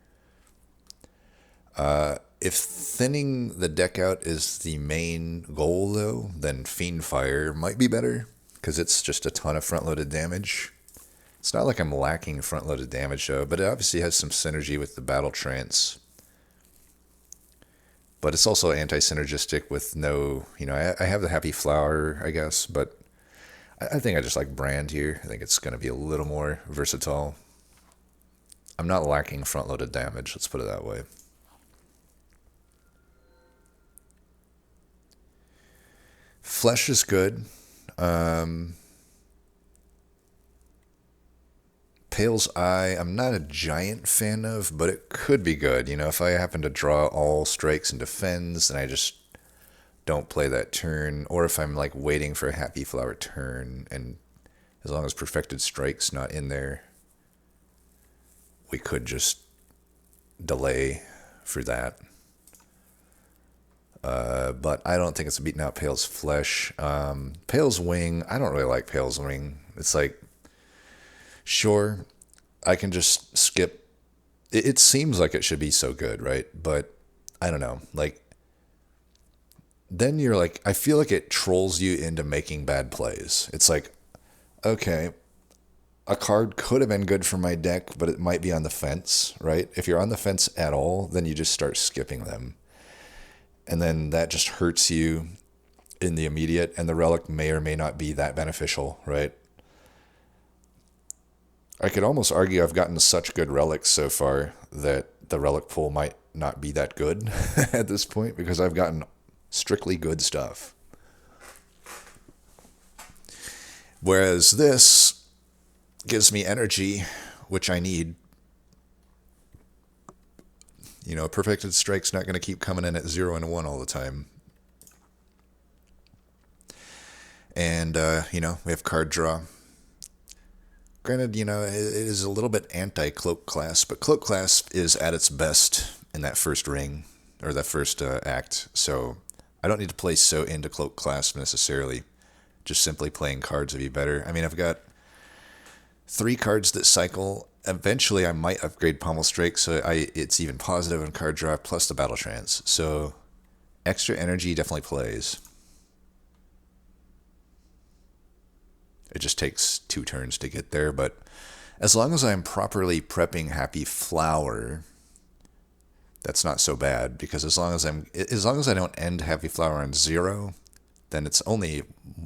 If thinning the deck out is the main goal, though, then Fiendfire might be better, because it's just a ton of front-loaded damage. It's not like I'm lacking front-loaded damage, though, but it obviously has some synergy with the Battle Trance. But it's also anti-synergistic with no, I have the Happy Flower, I guess, but I think I just like Brand here. I think it's going to be a little more versatile. I'm not lacking front-loaded damage, let's put it that way. Flesh is good. Pale's Eye, I'm not a giant fan of, but it could be good. If I happen to draw all strikes and defends, and I just don't play that turn, or if I'm like waiting for a Happy Flower turn, and as long as Perfected Strike's not in there, we could just delay for that. But I don't think it's beating out Pale's Flesh. Pale's Wing, I don't really like Pale's Wing. It's like, sure, I can just skip. It seems like it should be so good, right? But I don't know. Like, then you're like, I feel like it trolls you into making bad plays. It's like, okay, a card could have been good for my deck, but it might be on the fence, right? If you're on the fence at all, then you just start skipping them. And then that just hurts you in the immediate, and the relic may or may not be that beneficial, right? I could almost argue I've gotten such good relics so far that the relic pool might not be that good at this point, because I've gotten strictly good stuff. Whereas this gives me energy, which I need. Perfected Strike's not going to keep coming in at 0 and 1 all the time. And, we have card draw. Granted, it is a little bit anti-Cloak Class, but Cloak Class is at its best in that first ring, or that first act, so I don't need to play so into Cloak Class necessarily. Just simply playing cards would be better. I mean, I've got 3 cards that cycle. Eventually, I might upgrade Pommel Strike, so it's even positive in card draw, plus the Battle Trance. So, extra energy definitely plays. It just takes 2 turns to get there, but as long as I'm properly prepping Happy Flower, that's not so bad, because as long as I don't end Happy Flower on 0, then it's only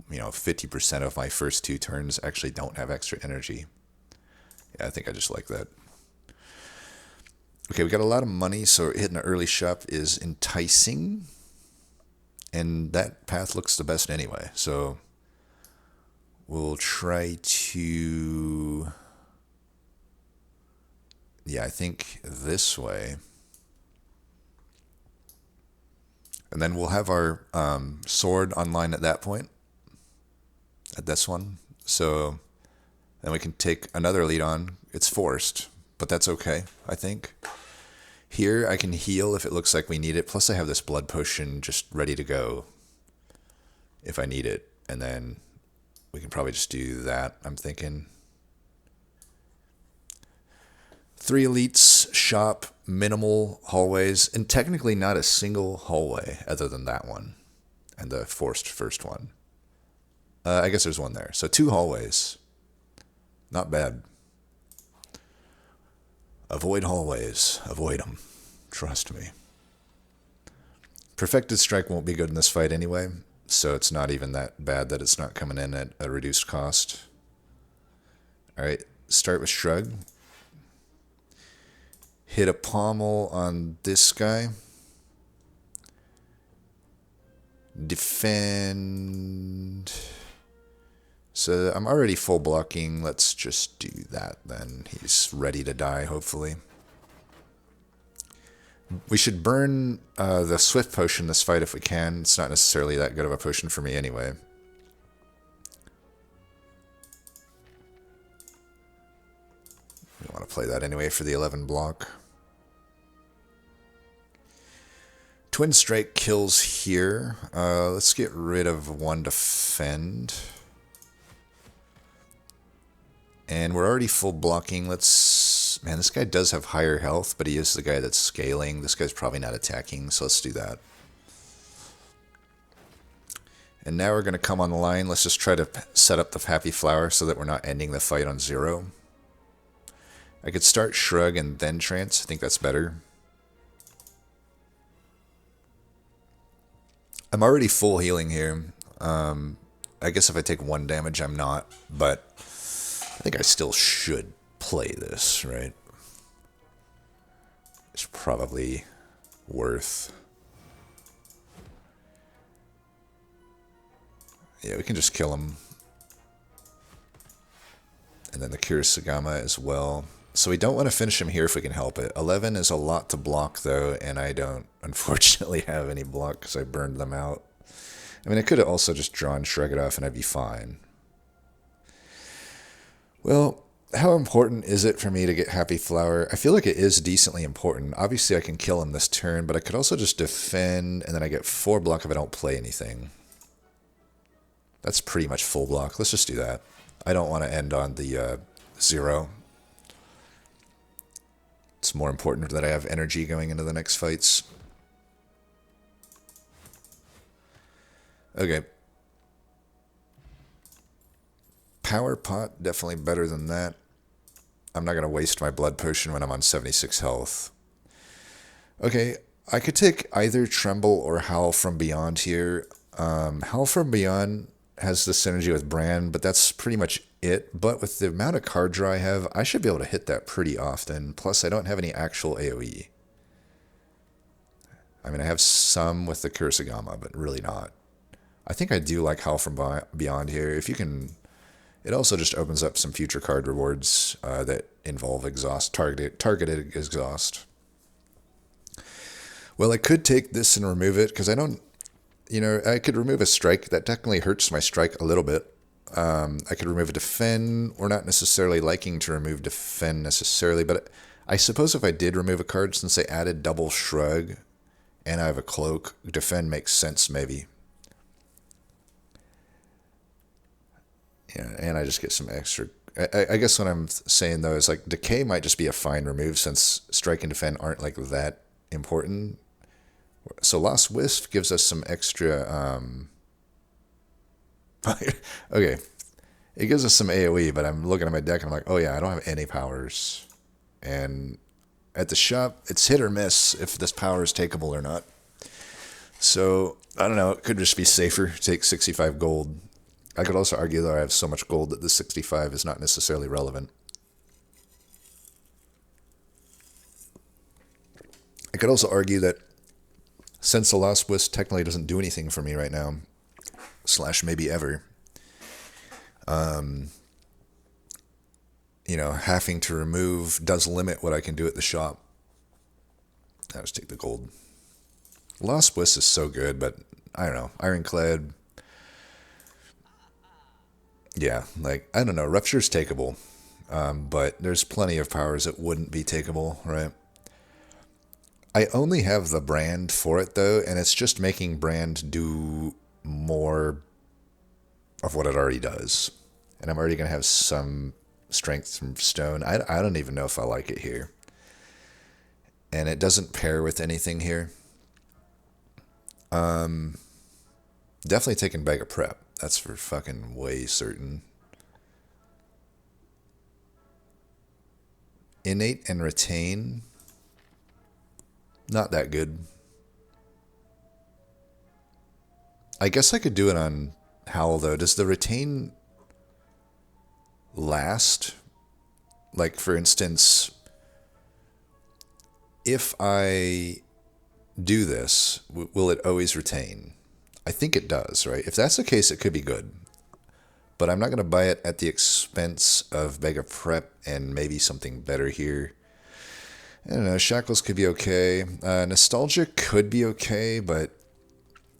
50% of my first 2 turns actually don't have extra energy. Yeah, I think I just like that. Okay, we got a lot of money, so hitting an early shop is enticing. And that path looks the best anyway. So we'll try to... Yeah, I think this way. And then we'll have our sword online at that point. At this one. So... then we can take another lead on. It's forced, but that's okay, I think. Here, I can heal if it looks like we need it. Plus, I have this blood potion just ready to go if I need it. And then we can probably just do that, I'm thinking. 3 elites, shop, minimal hallways, and technically not a single hallway other than that one and the forced first one. I guess there's one there. So 2 hallways. Not bad. Avoid hallways. Avoid them. Trust me. Perfected Strike won't be good in this fight anyway, so it's not even that bad that it's not coming in at a reduced cost. Alright, start with Shrug. Hit a pommel on this guy. Defend... So I'm already full blocking. Let's just do that then. He's ready to die, hopefully. We should burn the Swift Potion this fight if we can. It's not necessarily that good of a potion for me anyway. We want to play that anyway for the 11 block. Twin Strike kills here. Let's get rid of 1 defend. And we're already full blocking. Let's Man, this guy does have higher health, but he is the guy that's scaling. This guy's probably not attacking, so let's do that. And now we're going to come on the line. Let's just try to set up the Happy Flower so that we're not ending the fight on 0. I could start Shrug and then Trance. I think that's better. I'm already full healing here. I guess if I take 1 damage, I'm not. But I think I still should play this, right? It's probably worth... Yeah, we can just kill him. And then the Kurosagama as well. So we don't want to finish him here if we can help it. 11 is a lot to block, though, and I don't, unfortunately, have any block because I burned them out. I mean, I could have also just drawn Shrug it off and I'd be fine. Well, how important is it for me to get Happy Flower? I feel like it is decently important. Obviously, I can kill him this turn, but I could also just defend, and then I get 4 block if I don't play anything. That's pretty much full block. Let's just do that. I don't want to end on the 0. It's more important that I have energy going into the next fights. Okay. Power Pot, definitely better than that. I'm not going to waste my blood potion when I'm on 76 health. Okay, I could take either Tremble or Howl from Beyond here. Howl from Beyond has the synergy with Brand, but that's pretty much it. But with the amount of card draw I have, I should be able to hit that pretty often. Plus, I don't have any actual AoE. I mean, I have some with the Kurosagama, but really not. I think I do like Howl from Beyond here. If you can... It also just opens up some future card rewards that involve exhaust, targeted exhaust. Well, I could take this and remove it, because I don't... You know, I could remove a strike. That technically hurts my strike a little bit. I could remove a defend. We're not necessarily liking to remove defend necessarily, but I suppose if I did remove a card, since I added double Shrug and I have a cloak, defend makes sense maybe. Yeah, and I just get some extra... I guess what I'm saying, though, is like Decay might just be a fine remove, since strike and defend aren't like that important. So Lost Wisp gives us some extra... Okay. It gives us some AoE, but I'm looking at my deck and I'm like, oh yeah, I don't have any powers. And at the shop, it's hit or miss if this power is takeable or not. So, I don't know, it could just be safer to take 65 gold. I could also argue that I have so much gold that the 65 is not necessarily relevant. I could also argue that since the Lost Wisp technically doesn't do anything for me right now, / maybe ever, you know, having to remove does limit what I can do at the shop. I'll just take the gold. Lost Wisp is so good, but I don't know. Ironclad, yeah, like, I don't know. Rupture's takeable, but there's plenty of powers that wouldn't be takeable, right? I only have the Brand for it, though, and it's just making Brand do more of what it already does. And I'm already going to have some strength from Stone. I don't even know if I like it here. And it doesn't pair with anything here. Definitely taking Bag of Prep. That's for fucking way certain. Innate and Retain. Not that good. I guess I could do it on Howl, though. Does the Retain last? Like, for instance, if I do this, will it always retain? I think it does, right? If that's the case, it could be good. But I'm not going to buy it at the expense of Bag of Prep and maybe something better here. I don't know, Shackles could be okay. Nostalgia could be okay, but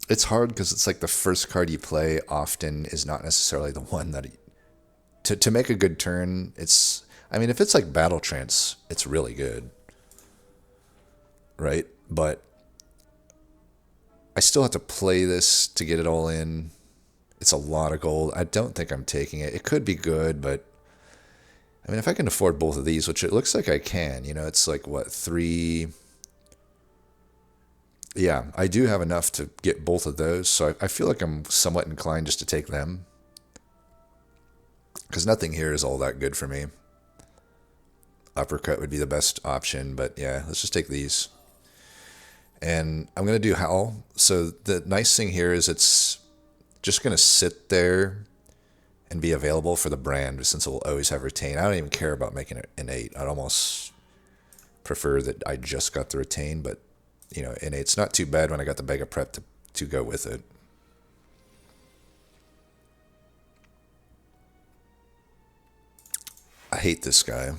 it's hard because it's like the first card you play often is not necessarily the one that... To make a good turn, it's... I mean, if it's like Battle Trance, it's really good. Right? But I still have to play this to get it all in. It's a lot of gold. I don't think I'm taking it. It could be good, but I mean, if I can afford both of these, which it looks like I can, it's like, what, 3... Yeah, I do have enough to get both of those, so I feel like I'm somewhat inclined just to take them. Because nothing here is all that good for me. Uppercut would be the best option, but yeah, let's just take these. And I'm going to do Howl. So the nice thing here is it's just going to sit there and be available for the brand, since it will always have retain. I don't even care about making it innate. I'd almost prefer that I just got the retain, but innate's not too bad when I got the Mega Prep to go with it. I hate this guy.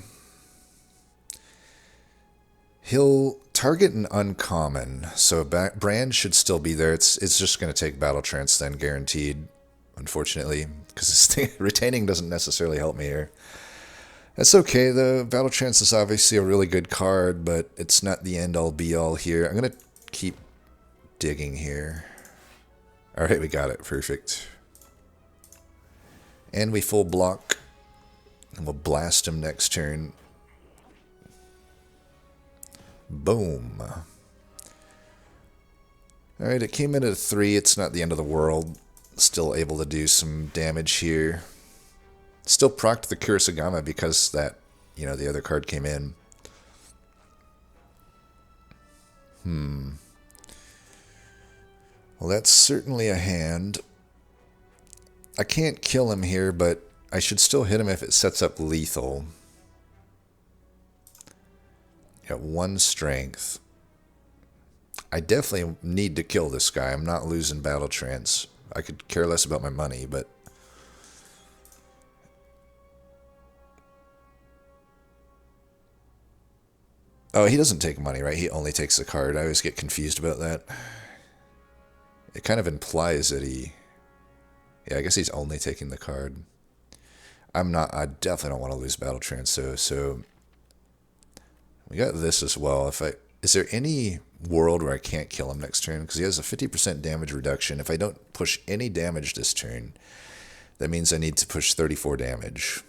He'll target an uncommon, so brand should still be there. It's just going to take Battle Trance then, guaranteed, unfortunately, because retaining doesn't necessarily help me here. That's okay, though. Battle Trance is obviously a really good card, but it's not the end-all be-all here. I'm going to keep digging here. Alright, we got it. Perfect. And we full block. And we'll blast him next turn. Boom. Alright, it came in at a 3. It's not the end of the world. Still able to do some damage here. Still procced the Kurosagama because that, the other card came in. Well, that's certainly a hand. I can't kill him here, but I should still hit him if it sets up lethal. Got 1 strength. I definitely need to kill this guy. I'm not losing Battle Trance. I could care less about my money, but... Oh, he doesn't take money, right? He only takes the card. I always get confused about that. It kind of implies that he... Yeah, I guess he's only taking the card. I definitely don't want to lose Battle Trance, so... We got this as well. Is there any world where I can't kill him next turn? Because he has a 50% damage reduction. If I don't push any damage this turn, that means I need to push 34 damage.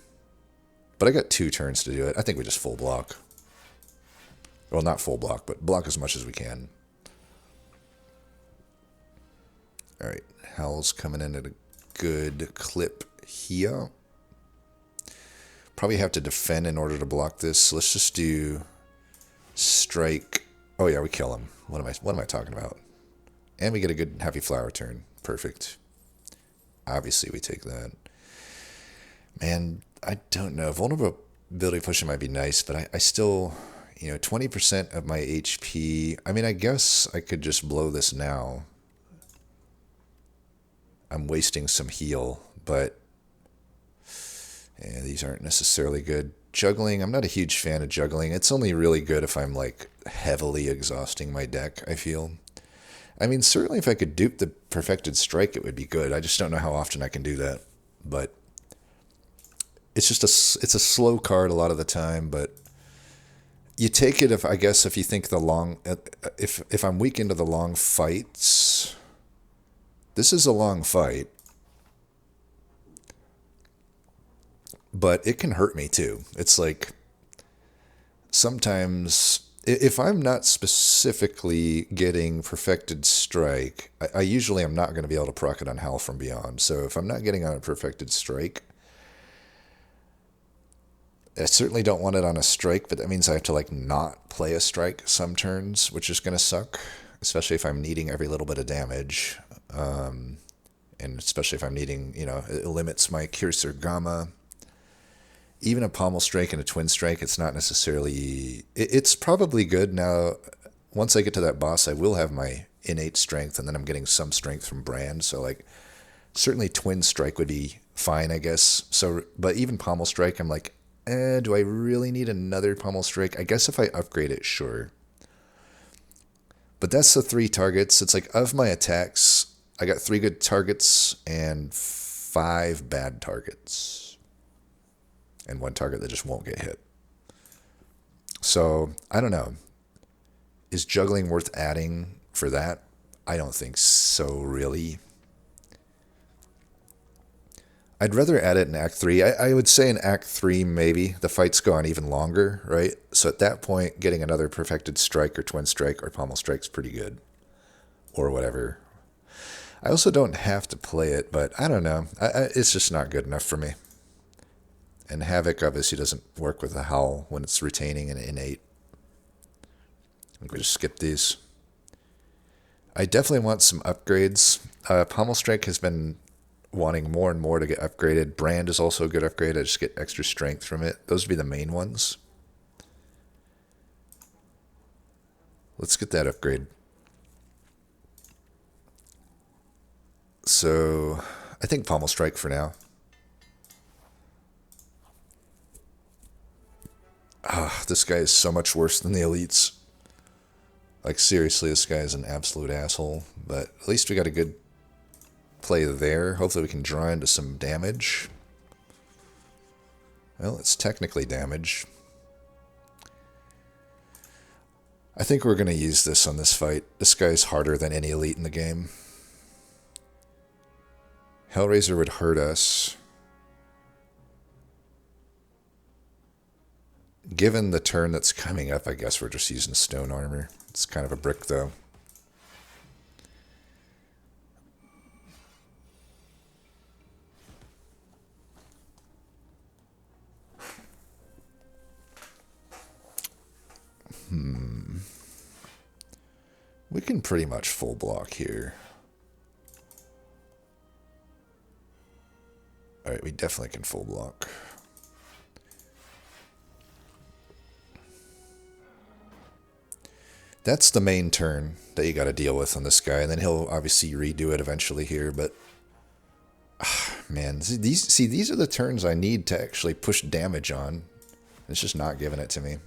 But I got 2 turns to do it. I think we just full block. Well, not full block, but block as much as we can. Alright, Howl's coming in at a good clip here. Probably have to defend in order to block this. So let's just do strike. Oh yeah, we kill him. What am I talking about? And we get a good Happy Flower turn. Perfect. Obviously we take that. Man, I don't know. Vulnerability pushing might be nice, but I still, 20% of my HP. I mean, I guess I could just blow this now. I'm wasting some heal, but yeah, these aren't necessarily good. Juggling, I'm not a huge fan of juggling. It's only really good if I'm like heavily exhausting my deck, I feel. I mean, certainly if I could dupe the Perfected Strike, it would be good. I just don't know how often I can do that. But it's just it's a slow card a lot of the time, but you take it if you think if I'm weak into the long fights. This is a long fight. But it can hurt me too. It's like sometimes if I'm not specifically getting Perfected Strike, I usually am not going to be able to proc it on Howl from Beyond. So if I'm not getting on a Perfected Strike, I certainly don't want it on a strike, but that means I have to like not play a strike some turns, which is going to suck, especially if I'm needing every little bit of damage. And especially if I'm needing, it limits my Kurosagama. Even a Pommel Strike and a Twin Strike, it's not necessarily... It's probably good. Now, once I get to that boss, I will have my innate strength, and then I'm getting some strength from Brand. So, like, certainly Twin Strike would be fine, I guess. So, but even Pommel Strike, I'm like, do I really need another Pommel Strike? I guess if I upgrade it, sure. But that's the 3 targets. It's like, of my attacks, I got 3 good targets and 5 bad targets. And 1 target that just won't get hit. So, I don't know. Is juggling worth adding for that? I don't think so, really. I'd rather add it in Act 3. I would say in Act 3, maybe. The fights go on even longer, right? So at that point, getting another Perfected Strike or Twin Strike or Pommel Strike's pretty good. Or whatever. I also don't have to play it, but I don't know. It's just not good enough for me. And Havoc obviously doesn't work with the Howl when it's retaining an innate. I'm going to skip these. I definitely want some upgrades. Pommel Strike has been wanting more and more to get upgraded. Brand is also a good upgrade. I just get extra strength from it. Those would be the main ones. Let's get that upgrade. So, I think Pommel Strike for now. This guy is so much worse than the elites. Like, seriously, this guy is an absolute asshole. But at least we got a good play there. Hopefully we can draw into some damage. Well, it's technically damage. I think we're going to use this on this fight. This guy's harder than any elite in the game. Hellraiser would hurt us. Given the turn that's coming up, I guess we're just using stone armor. It's kind of a brick, though. We can pretty much full block here. Alright, we definitely can full block. That's the main turn that you got to deal with on this guy, and then he'll obviously redo it eventually here, but man, these are the turns I need to actually push damage on. It's just not giving it to me.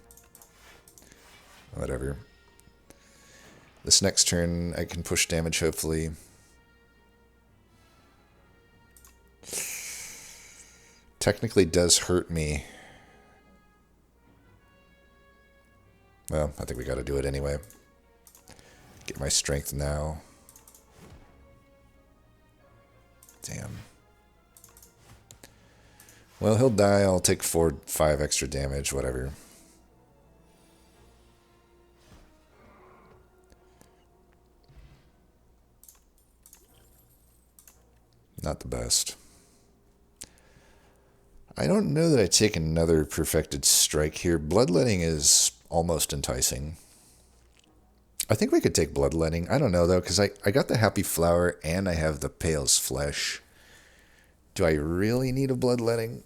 Whatever. This next turn I can push damage, hopefully. Technically does hurt me. Well, I think we got to do it anyway. Get my strength now. Damn. Well, he'll die. I'll take 4-5 extra damage, whatever. Not the best. I don't know that I take another Perfected Strike here. Bloodletting is almost enticing. I think we could take Bloodletting. I don't know, though, because I got the Happy Flower and I have the Pale's Flesh. Do I really need a Bloodletting?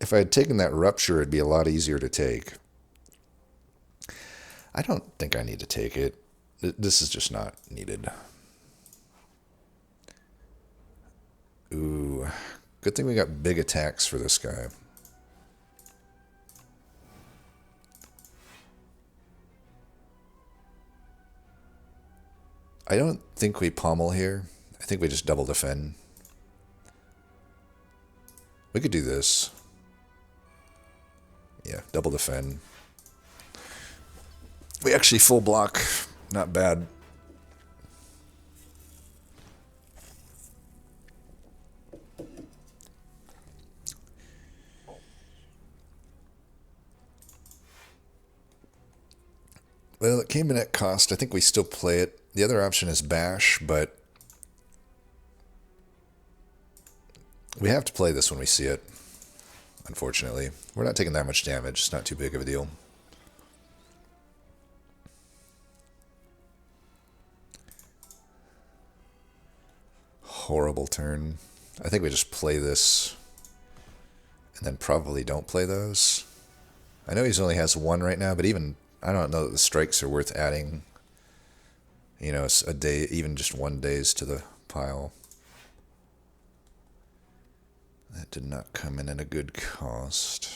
If I had taken that Rupture, it'd be a lot easier to take. I don't think I need to take it. This is just not needed. Ooh, good thing we got big attacks for this guy. I don't think we pommel here. I think we just double defend. We could do this. Yeah, double defend. We actually full block. Not bad. Well, it came in at cost. I think we still play it. The other option is bash, but we have to play this when we see it, unfortunately. We're not taking that much damage. It's not too big of a deal. Horrible turn. I think we just play this and then probably don't play those. I know he only has one right now, but even I don't know that the strikes are worth adding. You know, it's a day, even just 1 days to the pile. That did not come in at a good cost.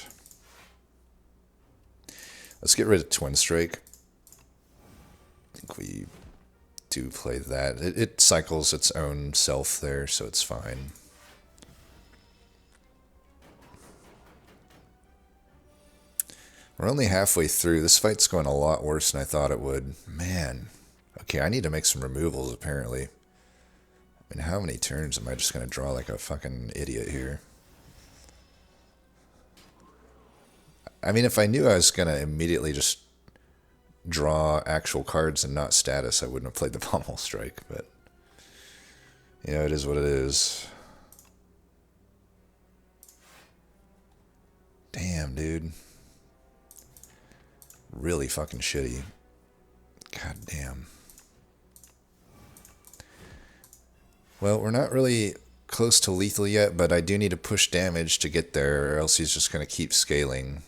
Let's get rid of Twin Strike. I think we do play that. It cycles its own self there, so it's fine. We're only halfway through. This fight's going a lot worse than I thought it would. Man. Okay, I need to make some removals, apparently. I mean, how many turns am I just going to draw like a fucking idiot here? I mean, if I knew I was going to immediately just draw actual cards and not status, I wouldn't have played the Pommel Strike, but... You know, it is what it is. Damn, dude. Really fucking shitty. God damn. Well, we're not really close to lethal yet, but I do need to push damage to get there, or else he's just going to keep scaling.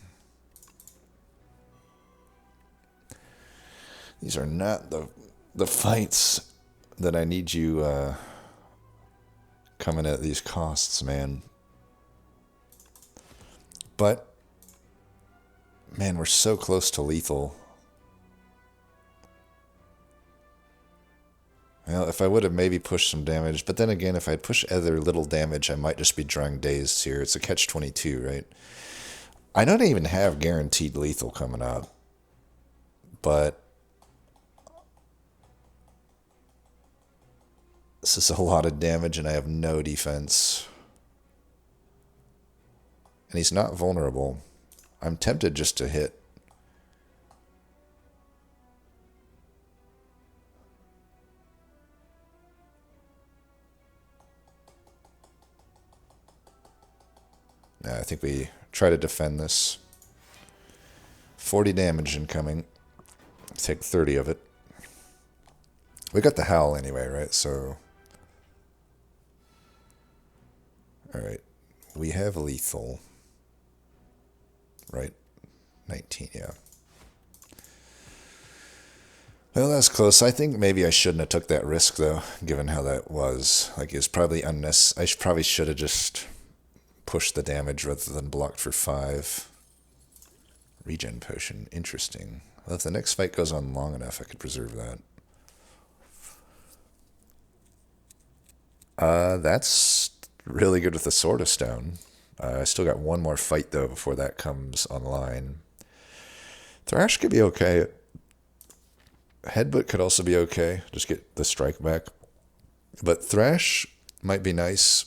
These are not the fights that I need you coming at these costs, man. But, man, we're so close to lethal. Well, if I would have maybe pushed some damage, but then again, if I'd push other little damage, I might just be drawing dazed here. It's a catch-22, right? I don't even have guaranteed lethal coming up, but this is a lot of damage and I have no defense. And he's not vulnerable. I'm tempted just to hit. I think we try to defend this. 40 damage incoming. Take 30 of it. We got the Howl anyway, right? So... Alright. We have lethal. Right? 19, yeah. Well, that's close. I think maybe I shouldn't have took that risk, though, given how that was. Like, it was probably unnecessary. I probably should have just pushed the damage rather than blocked for 5. Regen potion. Interesting. Well, if the next fight goes on long enough, I could preserve that. That's really good with the Sword of Stone. I still got one more fight, though, before that comes online. Thrash could be okay. Headbutt could also be okay. Just get the strike back. But Thrash might be nice.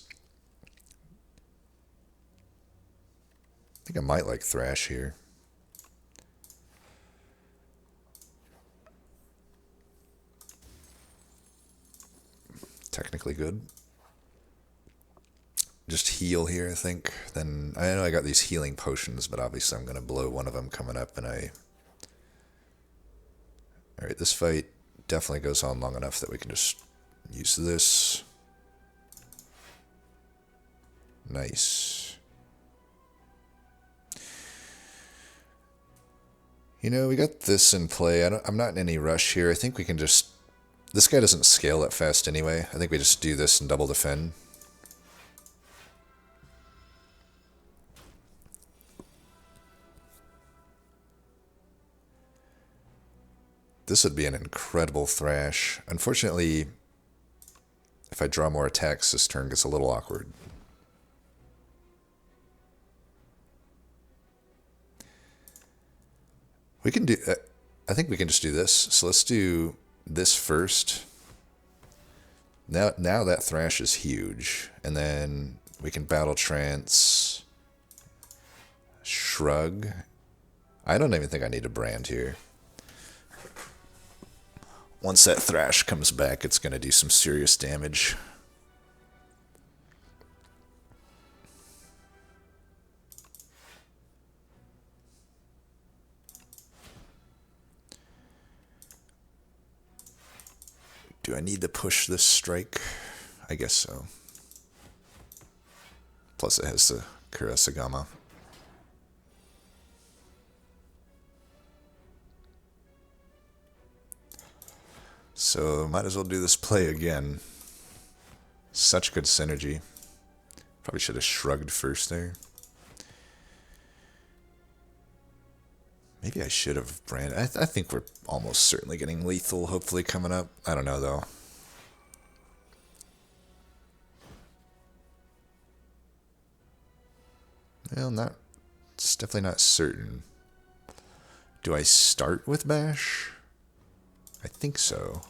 I think I might like Thrash here. Technically good. Just heal here, I think. Then I know I got these healing potions, but obviously I'm going to blow one of them coming up, and Alright, this fight definitely goes on long enough that we can just use this. Nice. You know, we got this in play. I'm not in any rush here. I think we can just... This guy doesn't scale that fast anyway. I think we just do this and double defend. This would be an incredible Thrash. Unfortunately, if I draw more attacks, this turn gets a little awkward. We can do... I think we can just do this. So let's do this first. Now that Thrash is huge. And then we can Battle Trance. Shrug. I don't even think I need a brand here. Once that Thrash comes back, it's going to do some serious damage. Do I need to push this strike? I guess so. Plus it has the Kurasagama. So, might as well do this play again. Such good synergy. Probably should have shrugged first there. Maybe I should have branded. I think we're almost certainly getting lethal, hopefully, coming up. I don't know, though. Well, it's definitely not certain. Do I start with Bash? I think so.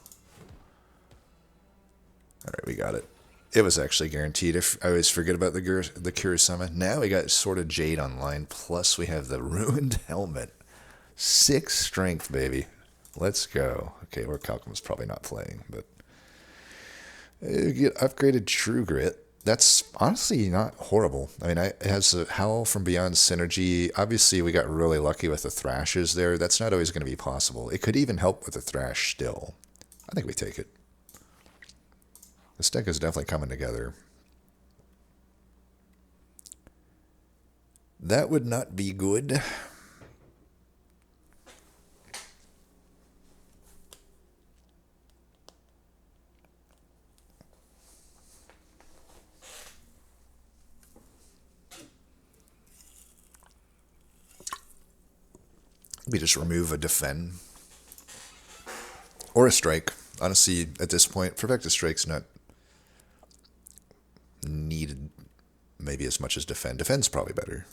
Alright, we got it. It was actually guaranteed. If I always forget about the Kurosama. Now we got Sword of Jade online, plus we have the Ruined Helmet. 6 strength, baby. Let's go. Okay, Orichalcum's probably not playing, but get upgraded True Grit. That's honestly not horrible. I mean, it has a Howl from Beyond synergy. Obviously, we got really lucky with the Thrashes there. That's not always going to be possible. It could even help with the Thrash still. I think we take it. This deck is definitely coming together. That would not be good. We just remove a defend. Or a strike. Honestly, at this point, Perfected Strike's not needed maybe as much as defend. Defend's probably better.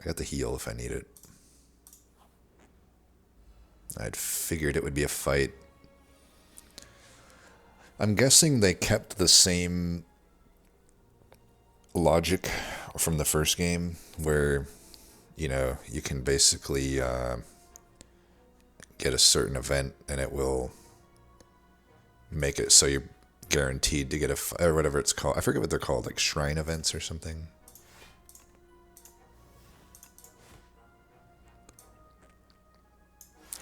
I got the heal if I need it. I'd figured it would be a fight. I'm guessing they kept the same logic from the first game where, you know, you can basically get a certain event and it will make it so you're guaranteed to get or whatever it's called. I forget what they're called, like shrine events or something.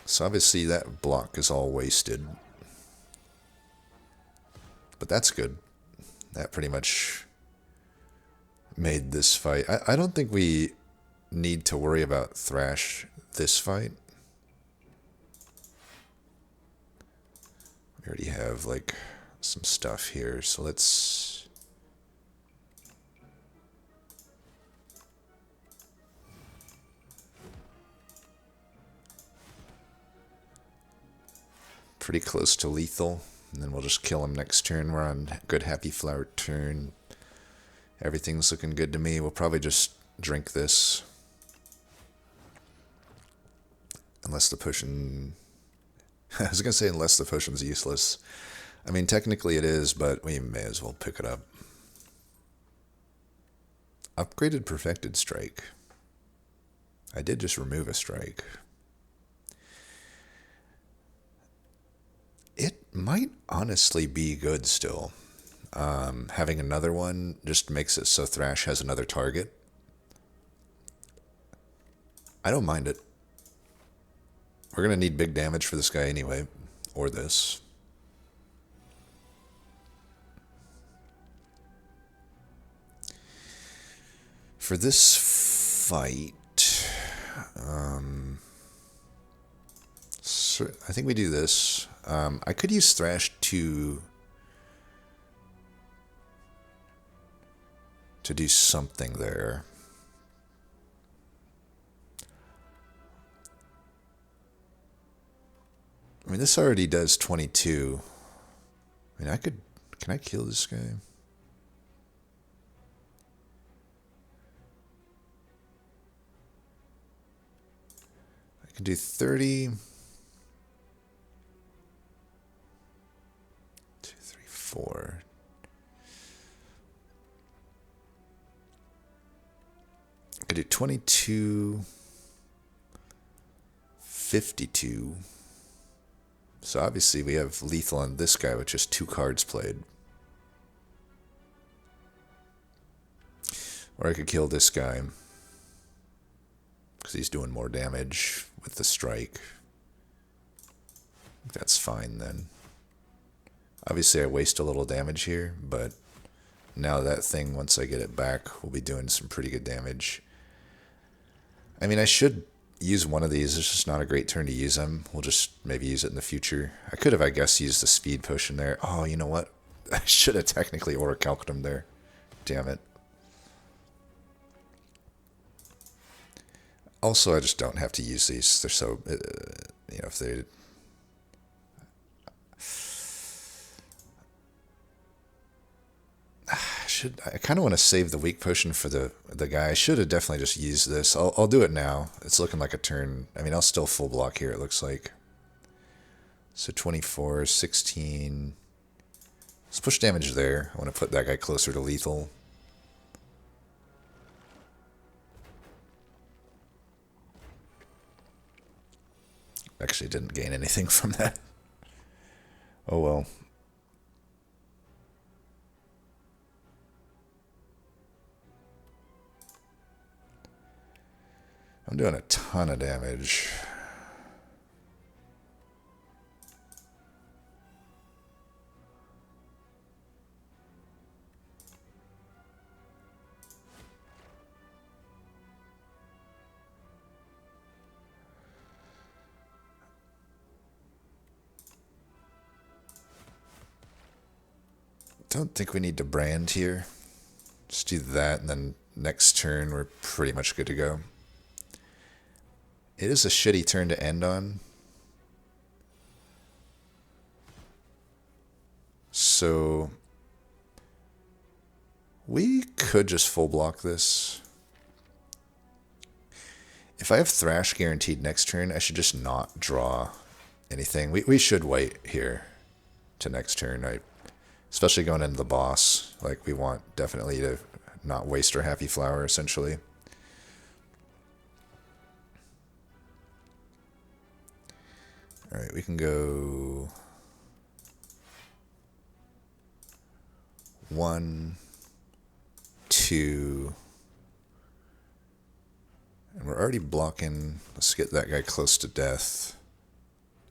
So obviously that block is all wasted. But that's good. That pretty much made this fight. I don't think we need to worry about Thrash this fight. We already have like some stuff here, so let's pretty close to lethal, and then we'll just kill him next turn. We're on good happy flower turn. Everything's looking good to me. We'll probably just drink this. Unless the potion... I was going to say unless the potion's useless. I mean, technically it is, but we may as well pick it up. Upgraded Perfected Strike. I did just remove a strike. It might honestly be good still. Having another one just makes it so Thrash has another target. I don't mind it. We're going to need big damage for this guy anyway. Or this. For this fight... so I think we do this. I could use Thrash to do something there. I mean, this already does 22. I mean, can I kill this guy? I can do 30. 2, 3, 4. I could do 22, 52. So obviously we have lethal on this guy with just 2 cards played. Or I could kill this guy. Because he's doing more damage with the strike. That's fine then. Obviously I waste a little damage here, but now that thing, once I get it back, will be doing some pretty good damage. I mean, I should use one of these. It's just not a great turn to use them. We'll just maybe use it in the future. I could have, I guess, used the speed potion there. Oh, you know what? I should have technically Orichalced him there. Damn it. Also, I just don't have to use these. They're so, you know, if they... I kind of want to save the weak potion for the guy. I should have definitely just used this. I'll do it now. It's looking like a turn. I mean, I'll still full block here, it looks like. So 24, 16, Let's push damage there. I want to put that guy closer to lethal. Actually didn't gain anything from that. Oh well. I'm doing a ton of damage. Don't think we need to brand here. Just do that, and then next turn we're pretty much good to go. It is a shitty turn to end on. So we could just full block this. If I have Thrash guaranteed next turn, I should just not draw anything. We should wait here to next turn. Especially going into the boss. Like, we want definitely to not waste our Happy Flower, essentially. Alright, we can go 1, 2, and we're already blocking. Let's get that guy close to death.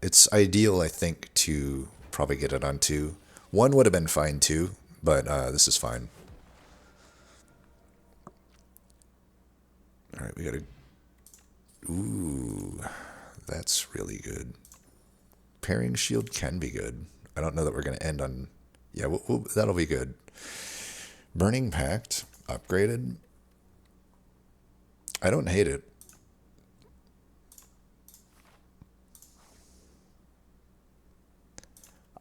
It's ideal, I think, to probably get it on 2. 1 would have been fine too, but this is fine. Alright, we gotta... Ooh, that's really good. Parrying Shield can be good. I don't know that we're going to end on... Yeah, that'll be good. Burning Pact, upgraded. I don't hate it.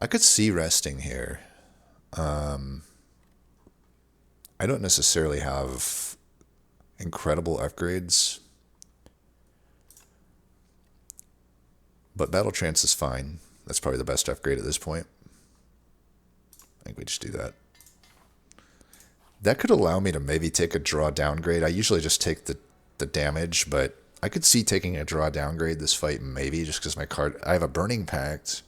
I could see resting here. I don't necessarily have incredible upgrades, but Battle Trance is fine. That's probably the best upgrade at this point. I think we just do that. That could allow me to maybe take a draw downgrade. I usually just take the damage, but I could see taking a draw downgrade this fight maybe, just because my card... I have a Burning Pact.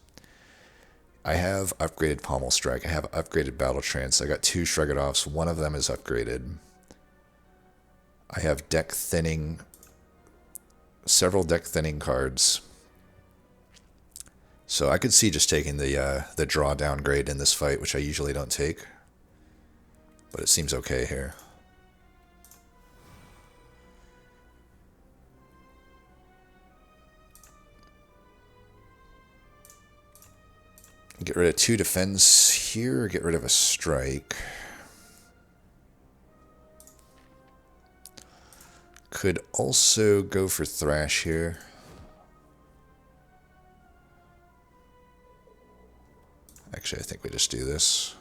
I have upgraded Pommel Strike. I have upgraded Battle Trance. I got 2 Shrug-It-Offs. One of them is upgraded. I have deck thinning, several deck thinning cards. So I could see just taking the draw downgrade in this fight, which I usually don't take. But it seems okay here. Get rid of 2 defense here, get rid of a strike. Could also go for Thrash here. Actually, I think we just do this.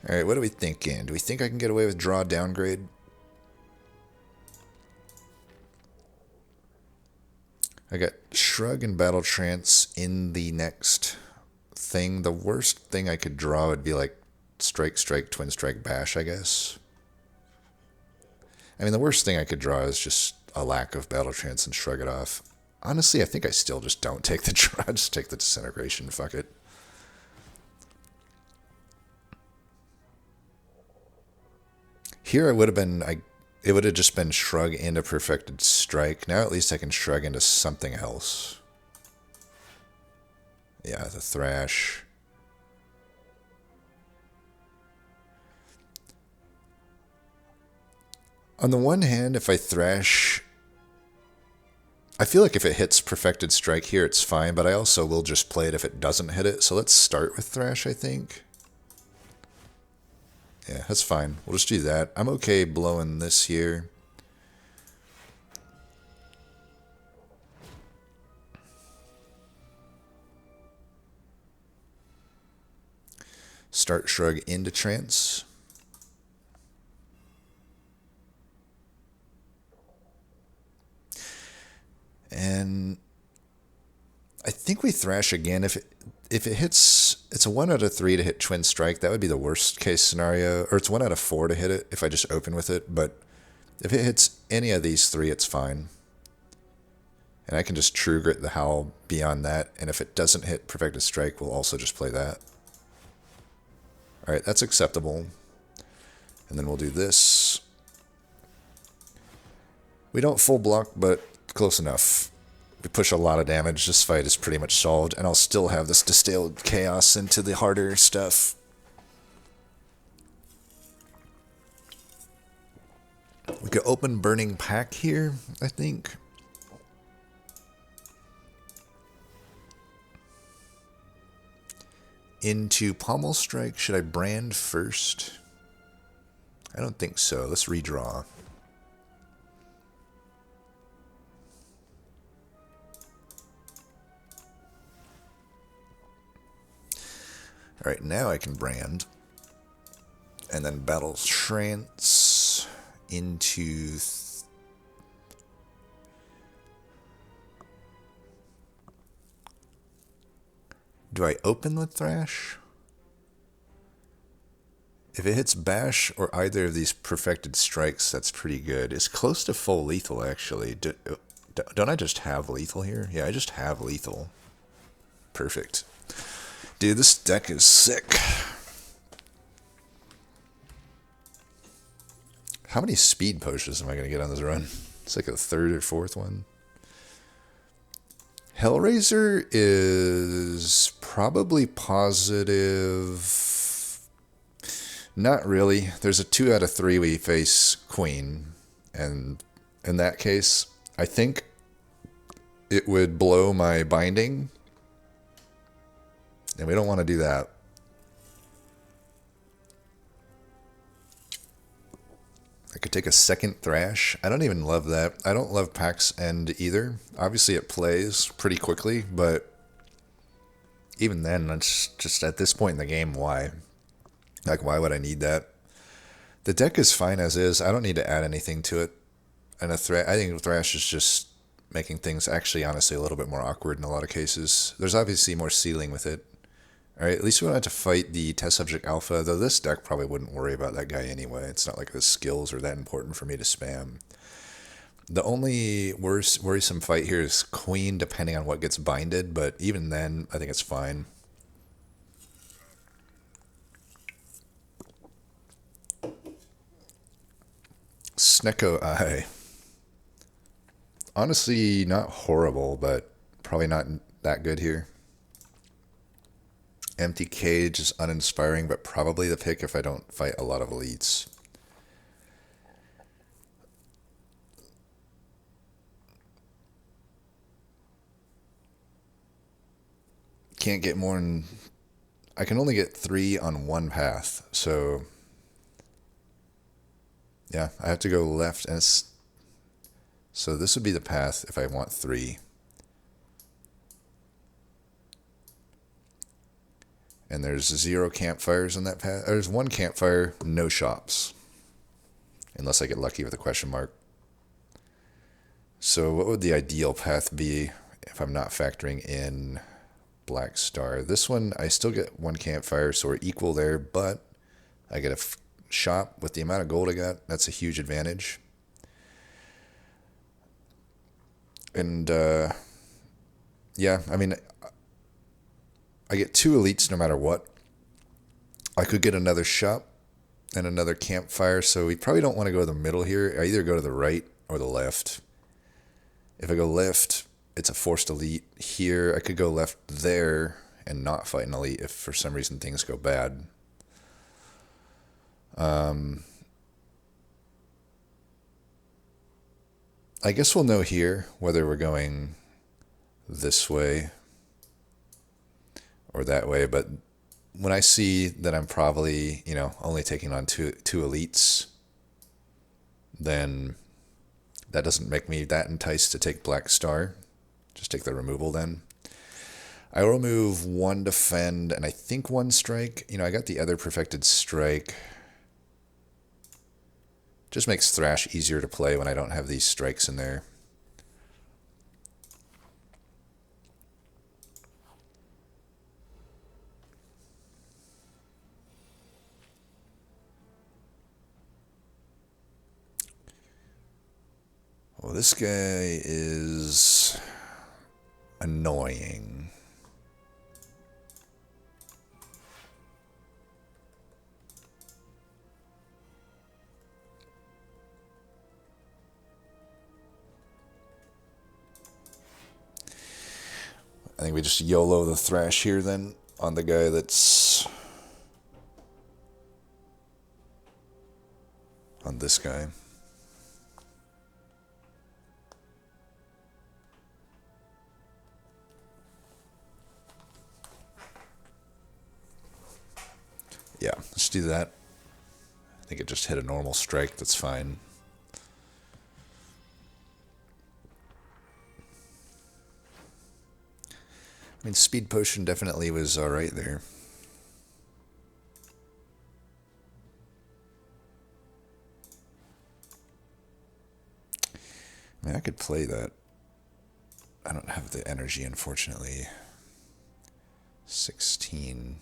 Alright, what are we thinking? Do we think I can get away with draw downgrade? I got Shrug and Battle Trance in the next thing. The worst thing I could draw would be like Strike, Strike, Twin Strike, Bash, I guess. I mean, the worst thing I could draw is just a lack of Battle Trance and Shrug It Off. Honestly, I think I still just don't take the draw. Just take the Disintegration. Fuck it. Here I would have been... It would have just been Shrug into Perfected Strike. Now at least I can Shrug into something else. Yeah, the Thrash. On the one hand, if I Thrash... I feel like if it hits Perfected Strike here, it's fine, but I also will just play it if it doesn't hit it. So let's start with Thrash, I think. Yeah, that's fine. We'll just do that. I'm okay blowing this here. Start Shrug into Trance. And I think we Thrash again. if it hits, it's a 1 out of 3 to hit Twin Strike. That would be the worst case scenario. Or it's 1 out of 4 to hit it if I just open with it. But if it hits any of these 3, it's fine. And I can just True Grit the Howl beyond that. And if it doesn't hit Perfected Strike, we'll also just play that. Alright, that's acceptable. And then we'll do this. We don't full block, but close enough. We push a lot of damage. This fight is pretty much solved, and I'll still have this Distilled Chaos into the harder stuff. We could open Burning Pack here, I think. Into Pommel Strike. Should I brand first? I don't think so. Let's redraw. Alright, now I can brand. And then Battle Trance into... Do I open with Thrash? If it hits Bash or either of these Perfected Strikes, that's pretty good. It's close to full lethal, actually. Don't I just have lethal here? Yeah, I just have lethal. Perfect. Dude, this deck is sick. How many speed potions am I going to get on this run? It's like a 3rd or 4th one. Hellraiser is probably positive. Not really. There's a 2 out of 3 we face Queen. And in that case, I think it would blow my binding. And we don't want to do that. I could take a second Thrash. I don't even love that. I don't love Pax End either. Obviously it plays pretty quickly, but even then, that's just at this point in the game, why? Like, why would I need that? The deck is fine as is. I don't need to add anything to it. And I think Thrash is just making things actually, honestly, a little bit more awkward in a lot of cases. There's obviously more ceiling with it. Alright, at least we don't have to fight the test subject alpha, though this deck probably wouldn't worry about that guy anyway. It's not like the skills are that important for me to spam. The only worrisome fight here is Queen, depending on what gets binded, but even then, I think it's fine. Snecko Eye. Honestly, not horrible, but probably not that good here. Empty Cage is uninspiring, but probably the pick if I don't fight a lot of elites. Can't get more than... I can only get 3 on one path, so... Yeah, I have to go left, and it's... So this would be the path if I want 3. And there's 0 campfires on that path. There's 1 campfire, no shops. Unless I get lucky with a question mark. So what would the ideal path be if I'm not factoring in Black Star? This one, I still get 1 campfire, so we're equal there, but I get a shop with the amount of gold I got. That's a huge advantage. And, yeah, I mean... I get 2 elites no matter what. I could get another shop and another campfire, so we probably don't want to go to the middle here. I either go to the right or the left. If I go left, it's a forced elite here. I could go left there and not fight an elite if for some reason things go bad. I guess we'll know here whether we're going this way or that way, but when I see that I'm probably, you know, only taking on two elites, then that doesn't make me that enticed to take Black Star. Just take the removal then. I will remove 1 defend and I think 1 strike. You know, I got the other Perfected Strike. Just makes Thrash easier to play when I don't have these strikes in there. Well, this guy is annoying. I think we just YOLO the Thrash here then on the guy that's on this guy. Yeah, let's do that. I think it just hit a normal strike, that's fine. I mean, Speed Potion definitely was alright there. I mean, I could play that. I don't have the energy, unfortunately. 16.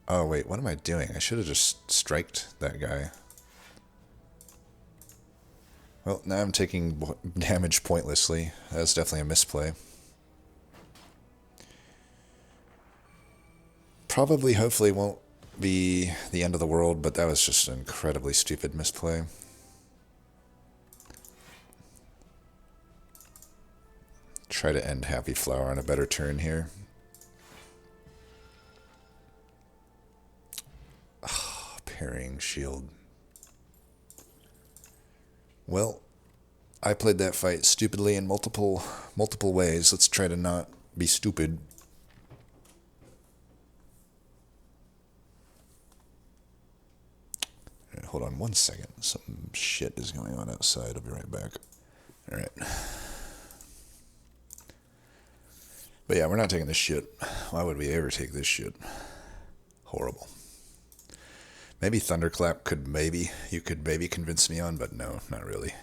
Oh, wait, what am I doing? I should have just striked that guy. Well, now I'm taking damage pointlessly. That's definitely a misplay. Probably, hopefully, won't be the end of the world, but that was just an incredibly stupid misplay. Try to end Happy Flower on a better turn here. Oh, parrying shield. Well, I played that fight stupidly in multiple ways. Let's try to not be stupid. Right, hold on 1 second. Some shit is going on outside. I'll be right back. Alright. But yeah, we're not taking this shit. Why would we ever take this shit? Horrible. Maybe Thunderclap you could maybe convince me on, but no, not really.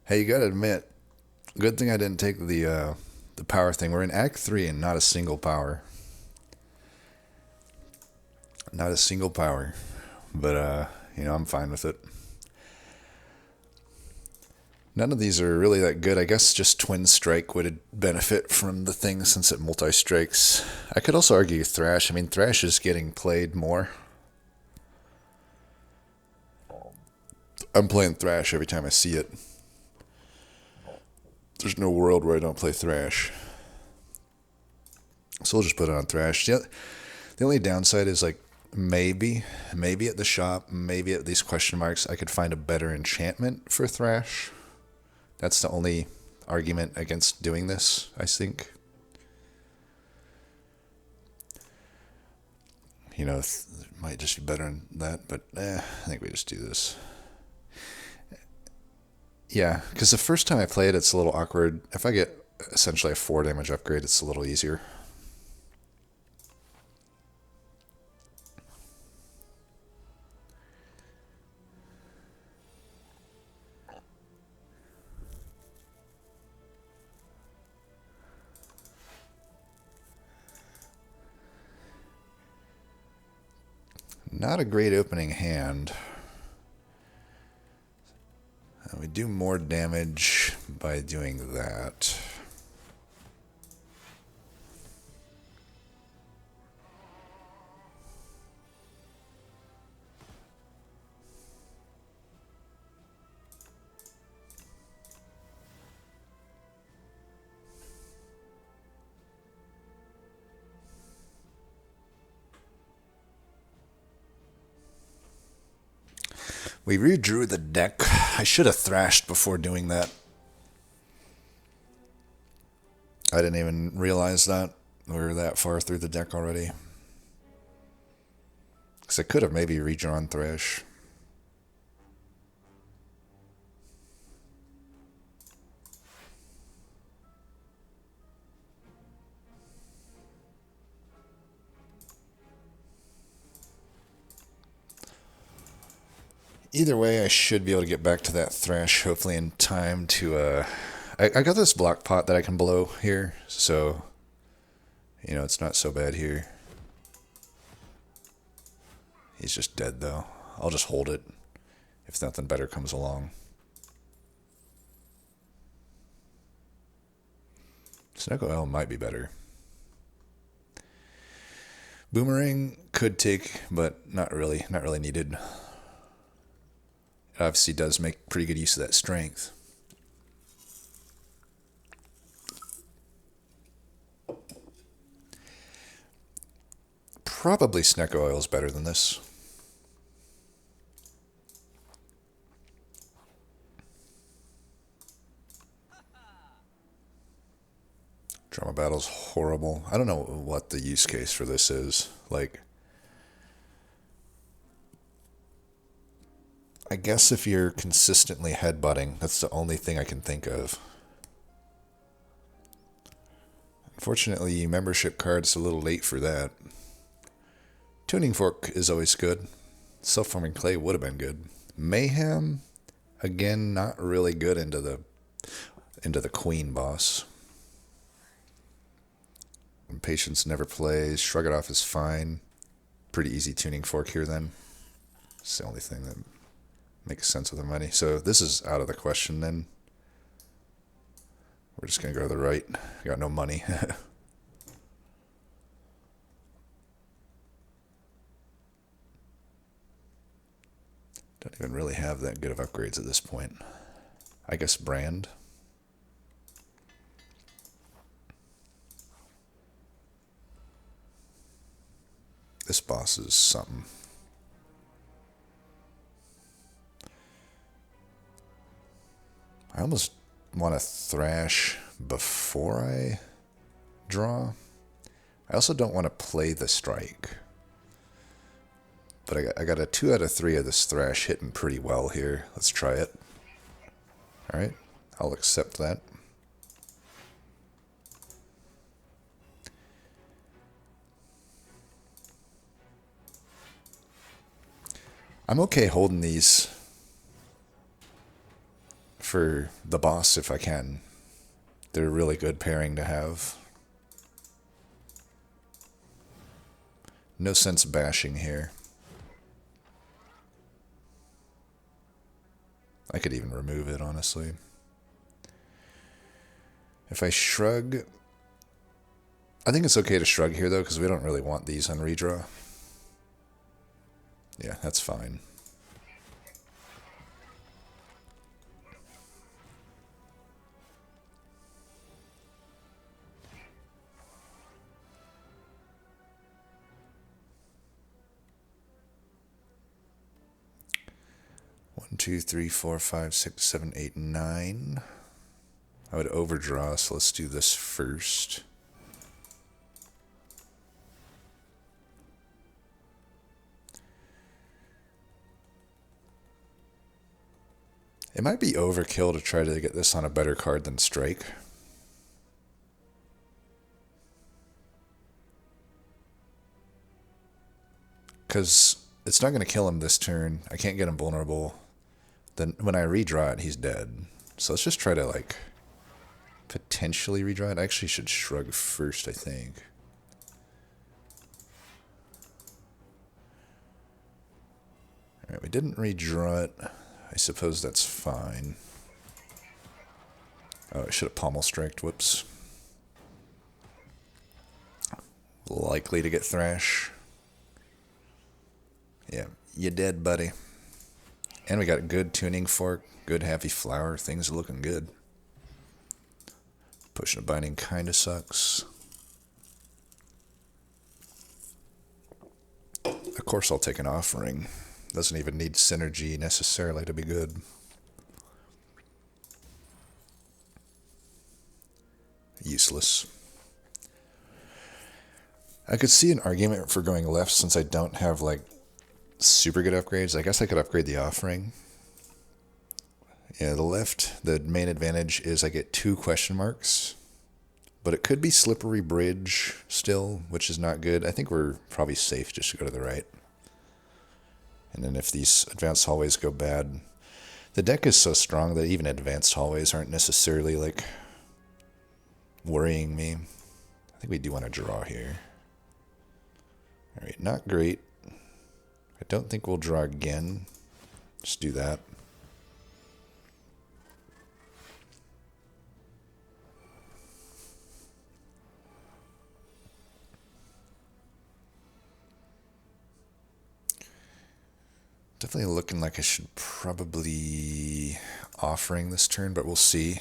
Hey, you gotta admit, good thing I didn't take the power thing. We're in Act 3 and not a single power. Not a single power. But, I'm fine with it. None of these are really that good. I guess just Twin Strike would benefit from the thing since it multi-strikes. I could also argue Thrash. I mean, Thrash is getting played more. I'm playing Thrash every time I see it. There's no world where I don't play Thrash. So we'll just put it on Thrash. The only downside is, like, maybe at the shop, maybe at these question marks, I could find a better enchantment for Thrash. That's the only argument against doing this, I think. It might just be better than that, but I think we just do this. Yeah, because the first time I play it, it's a little awkward. If I get essentially a 4 damage upgrade, it's a little easier. Not a great opening hand. We do more damage by doing that. We redrew the deck. I should have thrashed before doing that. I didn't even realize that. We were that far through the deck already. Because I could have maybe redrawn Thrash. Either way, I should be able to get back to that thrash hopefully in time to, I got this block pot that I can blow here, so, you know, it's not so bad here. He's just dead though. I'll just hold it if nothing better comes along. Snuggle Oil might be better. Boomerang could take, but not really needed. It obviously does make pretty good use of that strength. Probably Snecko Oil is better than this. Drama Battle's horrible. I don't know what the use case for this is. Like, I guess if you're consistently headbutting, that's the only thing I can think of. Unfortunately, membership card's a little late for that. Tuning Fork is always good. Self-forming clay would have been good. Mayhem, again, not really good into the queen boss. Patience never plays. Shrug It Off is fine. Pretty easy Tuning Fork here then. It's the only thing that makes sense with the money. So this is out of the question then. We're just going to go to the right. Got no money. Don't even really have that good of upgrades at this point. I guess Brand. This boss is something. I almost want to thrash before I draw. I also don't want to play the strike. But I got a 2 out of 3 of this thrash hitting pretty well here. Let's try it. Alright, I'll accept that. I'm okay holding these for the boss if I can. They're a really good pairing to have. No sense bashing here. I could even remove it, honestly. If I shrug... I think it's okay to shrug here, though, because we don't really want these on redraw. Yeah, that's fine. One, two, three, four, five, six, seven, eight, 9. I would overdraw, so let's do this first. It might be overkill to try to get this on a better card than Strike. Because it's not going to kill him this turn. I can't get him vulnerable. Then when I redraw it, he's dead. So let's just try to, like, potentially redraw it. I actually should shrug first, I think. Alright, we didn't redraw it. I suppose that's fine. Oh, I should have pommel striked. Whoops. Likely to get thrash. Yeah, you dead, buddy. And we got a good tuning fork, good happy flower. Things are looking good. Pushing a binding kind of sucks. Of course I'll take an offering. Doesn't even need synergy necessarily to be good. Useless. I could see an argument for going left since I don't have, like, super good upgrades. I guess I could upgrade the offering. Yeah, the left, the main advantage is I get 2 question marks. But it could be Slippery Bridge still, which is not good. I think we're probably safe just to go to the right. And then if these advanced hallways go bad, the deck is so strong that even advanced hallways aren't necessarily, like, worrying me. I think we do want to draw here. Alright, not great. I don't think we'll draw again. Just do that. Definitely looking like I should probably offering this turn, but we'll see.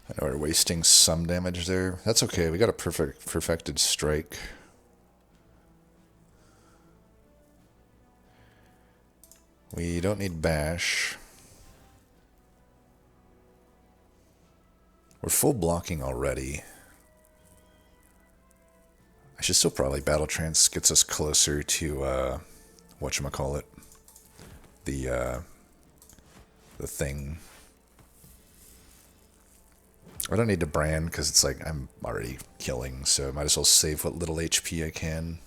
I know we're wasting some damage there. That's okay. We got a perfected strike. We don't need bash. We're full blocking already. I should still probably Battle Trance gets us closer to whatchamacallit. The thing. I don't need to brand because it's like I'm already killing, so I might as well save what little HP I can.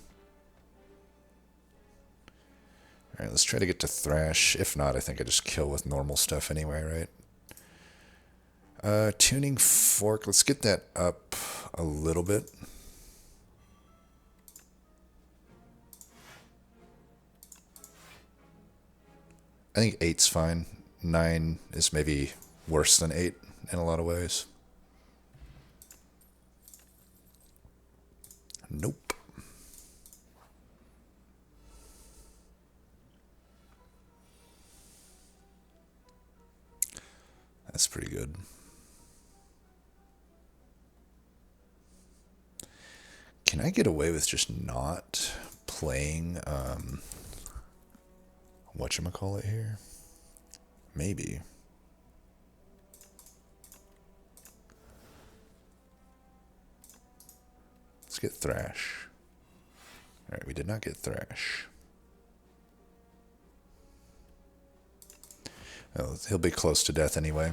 Alright, let's try to get to Thrash. If not, I think I just kill with normal stuff anyway, right? Tuning Fork, let's get that up a little bit. I think 8's fine. 9 is maybe worse than 8 in a lot of ways. Nope. That's pretty good. Can I get away with just not playing whatchamacallit here? Maybe. Let's get Thrash. Alright, we did not get Thrash. Oh, he'll be close to death anyway.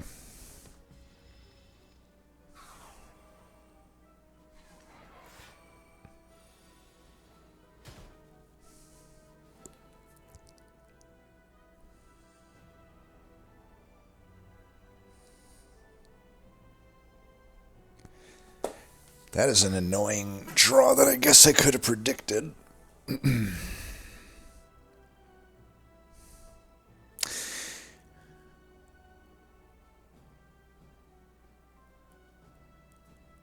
That is an annoying draw that I guess I could have predicted.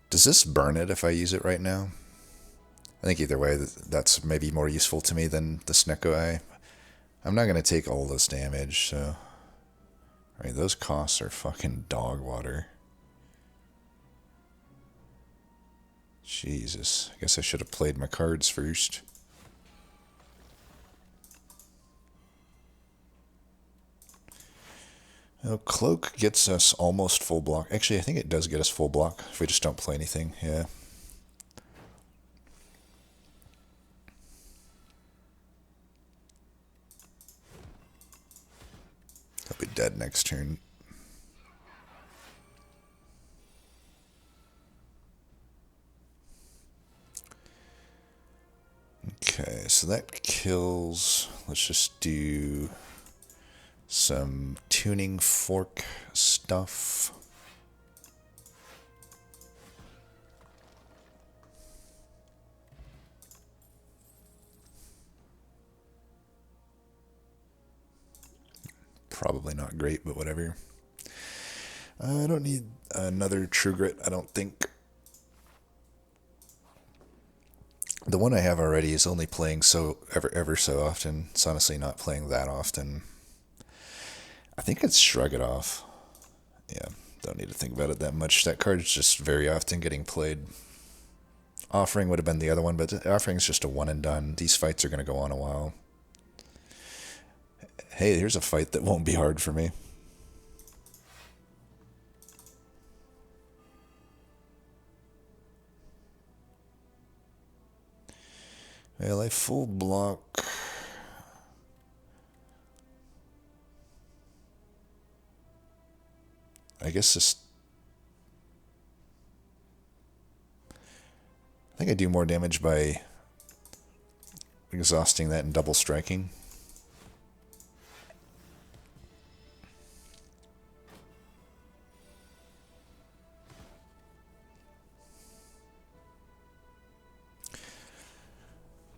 Does this burn it if I use it right now? I think either way, that's maybe more useful to me than the Snecko Eye. I'm not going to take all this damage, so... I mean, those costs are fucking dog water. Jesus, I guess I should have played my cards first. Oh, Cloak gets us almost full block. Actually, I think it does get us full block if we just don't play anything, yeah. He'll be dead next turn. Okay, so that kills. Let's just do some tuning fork stuff. Probably not great, but whatever. I don't need another True Grit, I don't think. The one I have already is only playing ever so often. It's honestly not playing that often. I think it's Shrug It Off. Yeah, don't need to think about it that much. That card is just very often getting played. Offering would have been the other one, but Offering is just a one and done. These fights are going to go on a while. Hey, here's a fight that won't be hard for me. Well, I full block. I guess this. I think I do more damage by exhausting that and double striking.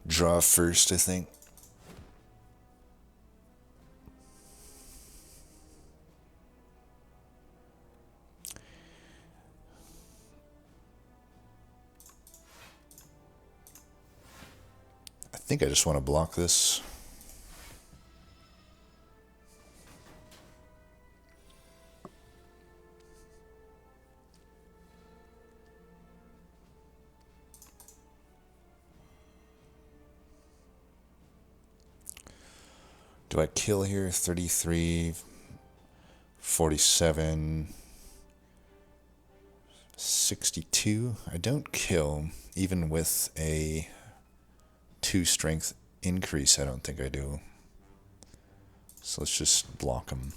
Draw first, I think. I think I just want to block this. Do I kill here? 33, 47, 62. I don't kill, even with a 2 strength increase. I don't think I do. So let's just block him.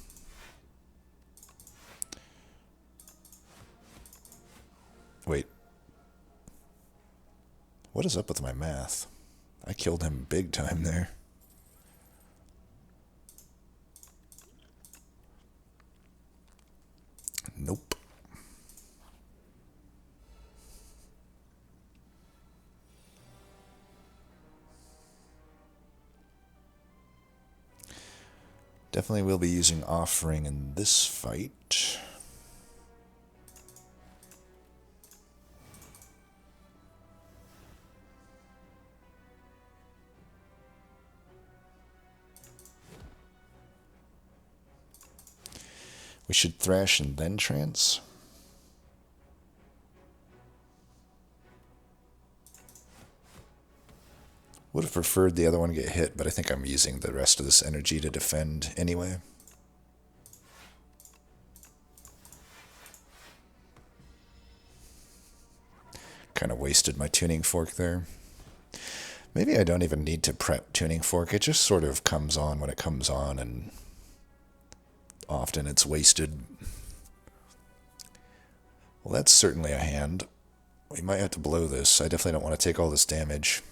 Wait. What is up with my math? I killed him big time there. Nope. Definitely will be using Offering in this fight. We should Thrash and then Trance. Would have preferred the other one get hit, but I think I'm using the rest of this energy to defend anyway. Kind of wasted my Tuning Fork there. Maybe I don't even need to prep Tuning Fork. It just sort of comes on when it comes on, and often it's wasted. Well, that's certainly a hand. We might have to blow this. I definitely don't want to take all this damage.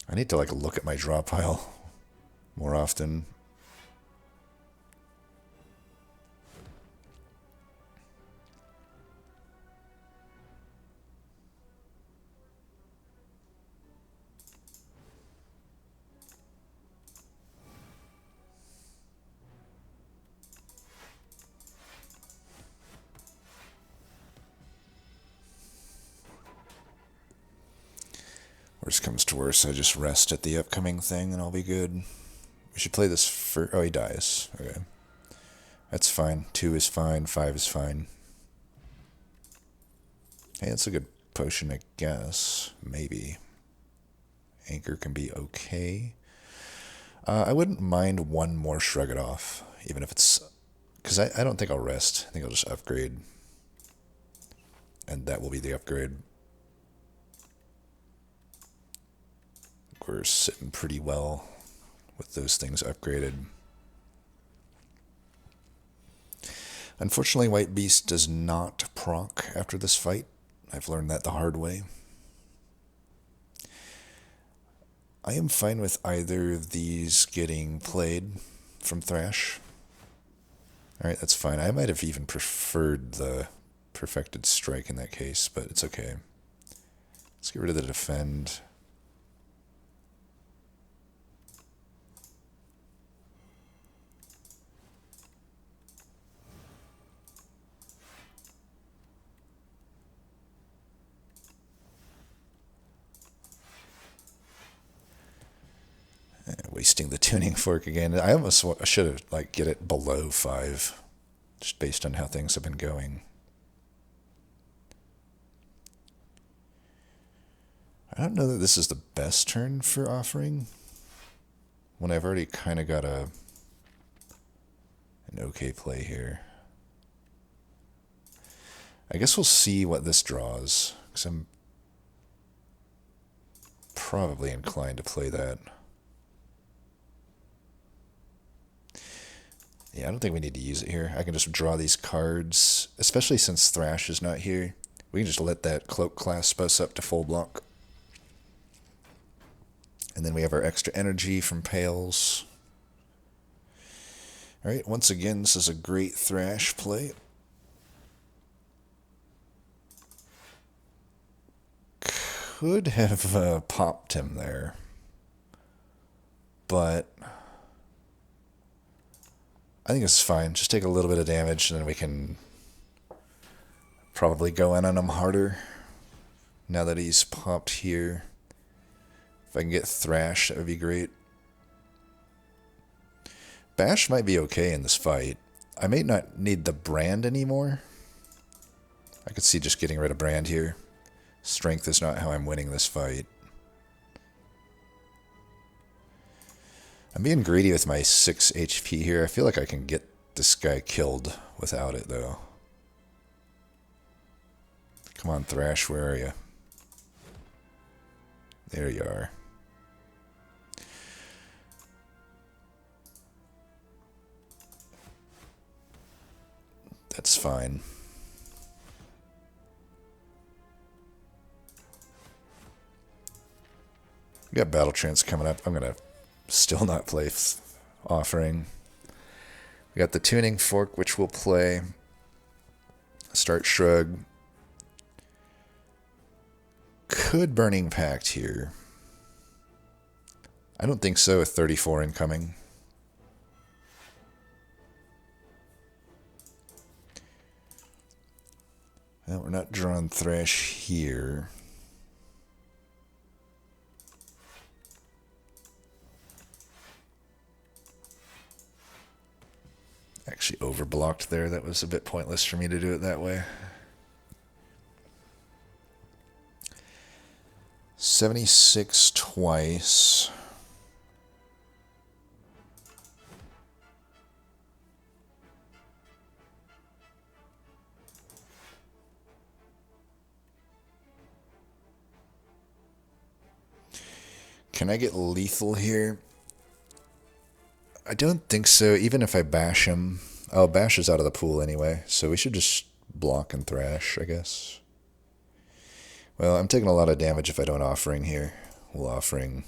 I need to look at my draw pile more often. Worst comes to worst, I just rest at the upcoming thing and I'll be good. We should play this for... Oh, he dies. Okay. That's fine. 2 is fine. 5 is fine. Hey, that's a good potion, I guess. Maybe. Anchor can be okay. I wouldn't mind one more Shrug It Off, even if it's... Because I don't think I'll rest. I think I'll just upgrade. And that will be the upgrade. We're sitting pretty well with those things upgraded. Unfortunately, White Beast does not proc after this fight. I've learned that the hard way. I am fine with either of these getting played from Thrash. Alright, that's fine. I might have even preferred the Perfected Strike in that case, but it's okay. Let's get rid of the Defend. Wasting the Tuning Fork again. I almost should have get it below 5, just based on how things have been going. I don't know that this is the best turn for Offering, when I've already kind of got an okay play here. I guess we'll see what this draws, because I'm probably inclined to play that. Yeah, I don't think we need to use it here. I can just draw these cards, especially since Thrash is not here. We can just let that Cloak clasp us up to full block. And then we have our extra energy from Pails. Alright, once again, this is a great Thrash play. Could have popped him there. But I think it's fine. Just take a little bit of damage and then we can probably go in on him harder. Now that he's popped here. If I can get Thrash, that would be great. Bash might be okay in this fight. I may not need the brand anymore. I could see just getting rid of brand here. Strength is not how I'm winning this fight. I'm being greedy with my 6 HP here. I feel like I can get this guy killed without it, though. Come on, Thrash, where are you? There you are. That's fine. We got Battle Trance coming up. I'm going to still not play Offering. We got the Tuning Fork, which we'll play. Start Shrug. Could Burning Pact here. I don't think so with 34 incoming. Well, we're not drawing Thrash here. Actually overblocked there. That was a bit pointless for me to do it that way. 76 twice. Can I get lethal here? I don't think so, even if I bash him. Oh, bash is out of the pool anyway, so we should just block and Thrash, I guess. Well, I'm taking a lot of damage if I don't Offering here. We'll Offering.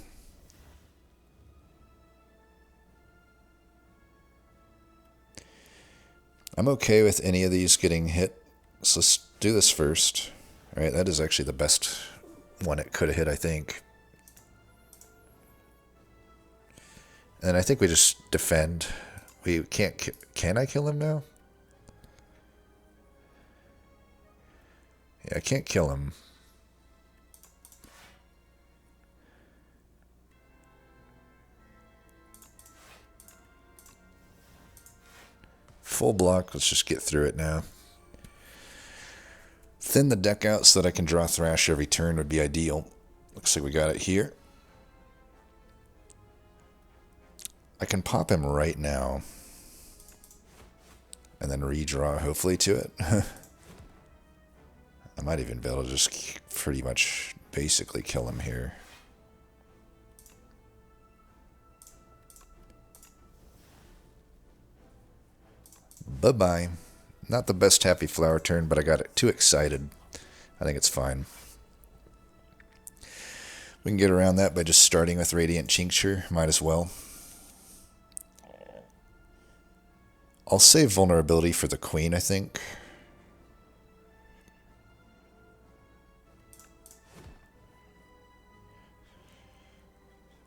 I'm okay with any of these getting hit, so let's do this first. Alright, that is actually the best one it could have hit, I think. And I think we just defend. We can't... Can I kill him now? Yeah, I can't kill him. Full block. Let's just get through it now. Thin the deck out so that I can draw Thrash every turn would be ideal. Looks like we got it here. I can pop him right now. And then redraw, hopefully, to it. I might even be able to just pretty much basically kill him here. Bye-bye. Not the best Happy Flower turn, but I got too excited. I think it's fine. We can get around that by just starting with Radiant Tincture. Might as well. I'll save Vulnerability for the Queen, I think.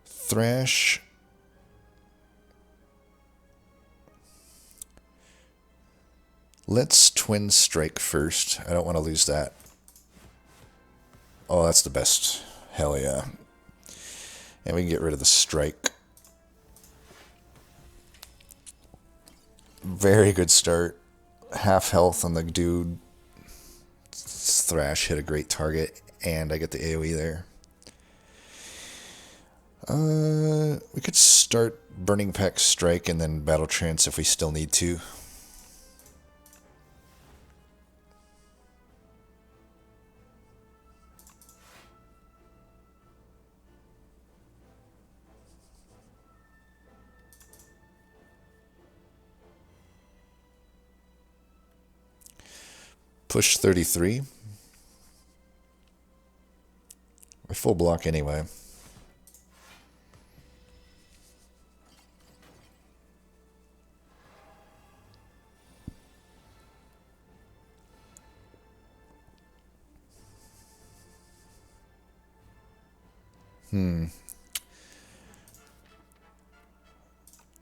Thrash. Let's Twin Strike first. I don't want to lose that. Oh, that's the best. Hell yeah. And we can get rid of the Strike. Very good start. Half health on the dude. Thrash hit a great target, and I get the AoE there. We could start Burning Pact Strike and then Battle Trance if we still need to. Push 33. A full block anyway.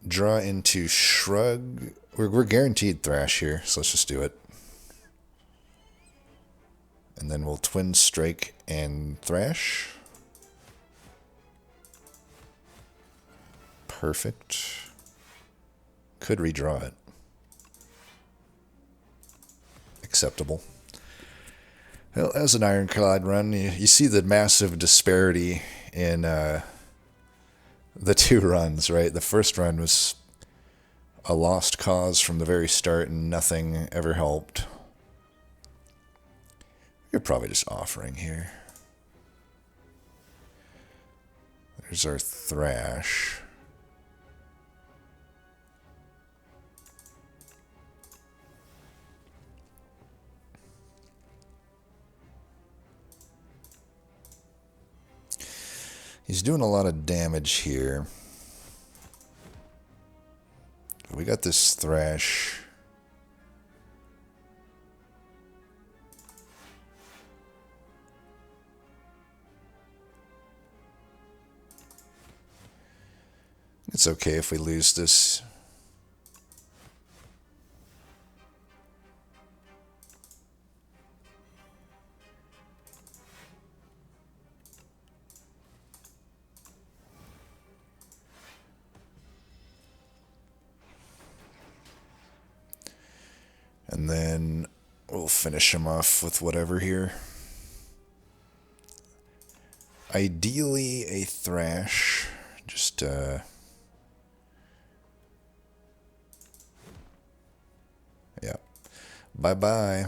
Draw into Shrug. We're guaranteed Thrash here, so let's just do it. And then we'll Twin Strike and Thrash. Perfect. Could redraw it. Acceptable. Well, as an Ironclad run, you see the massive disparity in the two runs, right? The first run was a lost cause from the very start and nothing ever helped. You're probably just offering here. There's our Thrash. He's doing a lot of damage here. We got this Thrash. It's okay if we lose this. And then we'll finish him off with whatever here. Ideally a Thrash. Just, yeah. Bye-bye.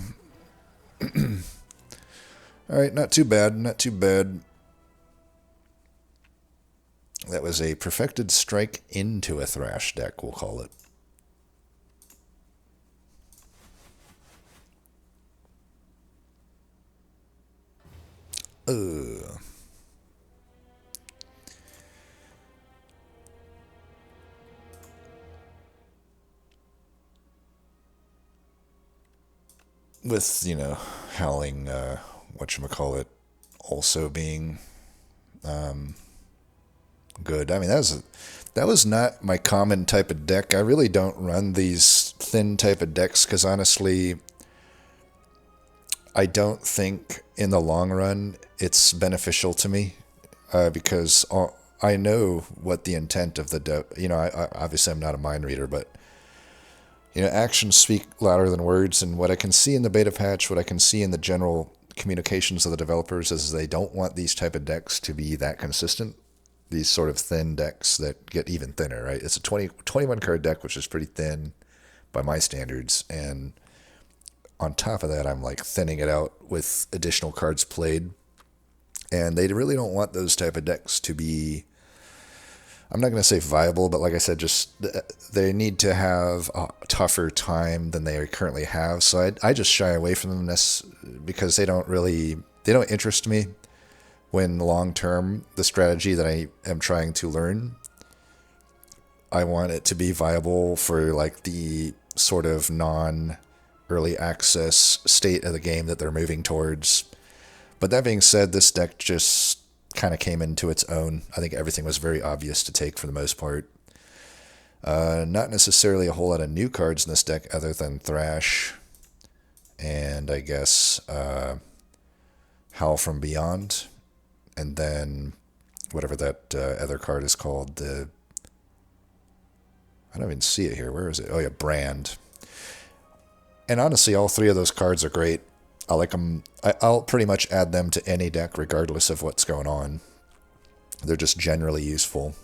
Alright, not too bad, not too bad. That was a perfected strike into a Thrash deck, we'll call it. With, you know, Howling, whatchamacallit, also being good. I mean, that was not my common type of deck. I really don't run these thin type of decks because honestly, I don't think in the long run it's beneficial to me because I know what the intent of the you know, I obviously I'm not a mind reader, but you know, actions speak louder than words, and what I can see in the beta patch, what I can see in the general communications of the developers is they don't want these type of decks to be that consistent. These sort of thin decks that get even thinner, right? It's a 21 card deck, which is pretty thin by my standards, and on top of that, I'm like thinning it out with additional cards played, and they really don't want those type of decks to be, I'm not going to say viable, but like I said, just they need to have a tougher time than they currently have. So I just shy away from them because they don't interest me when long term the strategy that I am trying to learn, I want it to be viable for like the sort of non-early access state of the game that they're moving towards. But that being said, this deck just kind of came into its own. I think everything was very obvious to take for the most part. Not necessarily a whole lot of new cards in this deck other than Thrash and I guess Howl from Beyond, and then whatever that other card is called. I don't even see it here. Where is it? Oh yeah, Brand. And honestly, all three of those cards are great. I like them. I'll pretty much add them to any deck regardless of what's going on. They're just generally useful.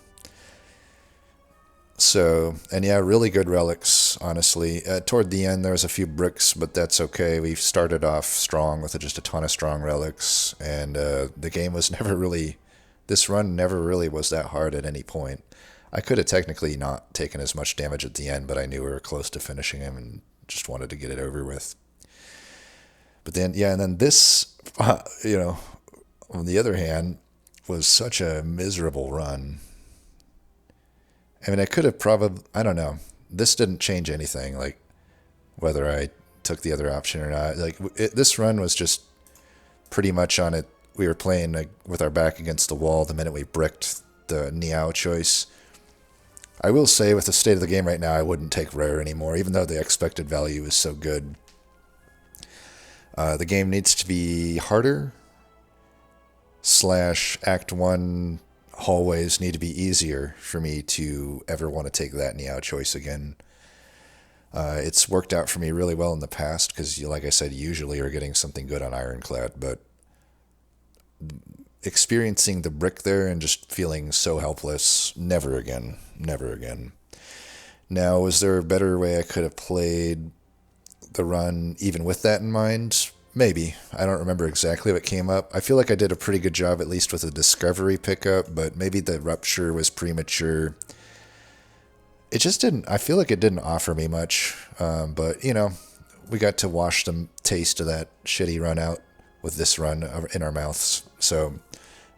So, and yeah, really good relics, honestly. Toward the end, there was a few bricks, but that's okay. We started off strong with just a ton of strong relics, and the game was never really, this run never really was that hard at any point. I could have technically not taken as much damage at the end, but I knew we were close to finishing him and just wanted to get it over with. But then, yeah, and then this, on the other hand, was such a miserable run. I mean, I could have probably, I don't know. This didn't change anything, like whether I took the other option or not. Like this run was just pretty much on it. We were playing with our back against the wall the minute we bricked the Niao choice. I will say, with the state of the game right now, I wouldn't take rare anymore, even though the expected value is so good. The game needs to be harder, / Act 1 hallways need to be easier for me to ever want to take that Niao choice again. It's worked out for me really well in the past, because, like I said, usually you're getting something good on Ironclad, but experiencing the brick there and just feeling so helpless, never again, never again. Now, was there a better way I could have played the run even with that in mind? Maybe. I don't remember exactly what came up. I feel like I did a pretty good job, at least with the discovery pickup, but maybe the rupture was premature. It just didn't, I feel like it didn't offer me much, but, we got to wash the taste of that shitty run out with this run in our mouths. So,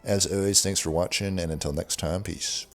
as always, thanks for watching, and until next time, peace.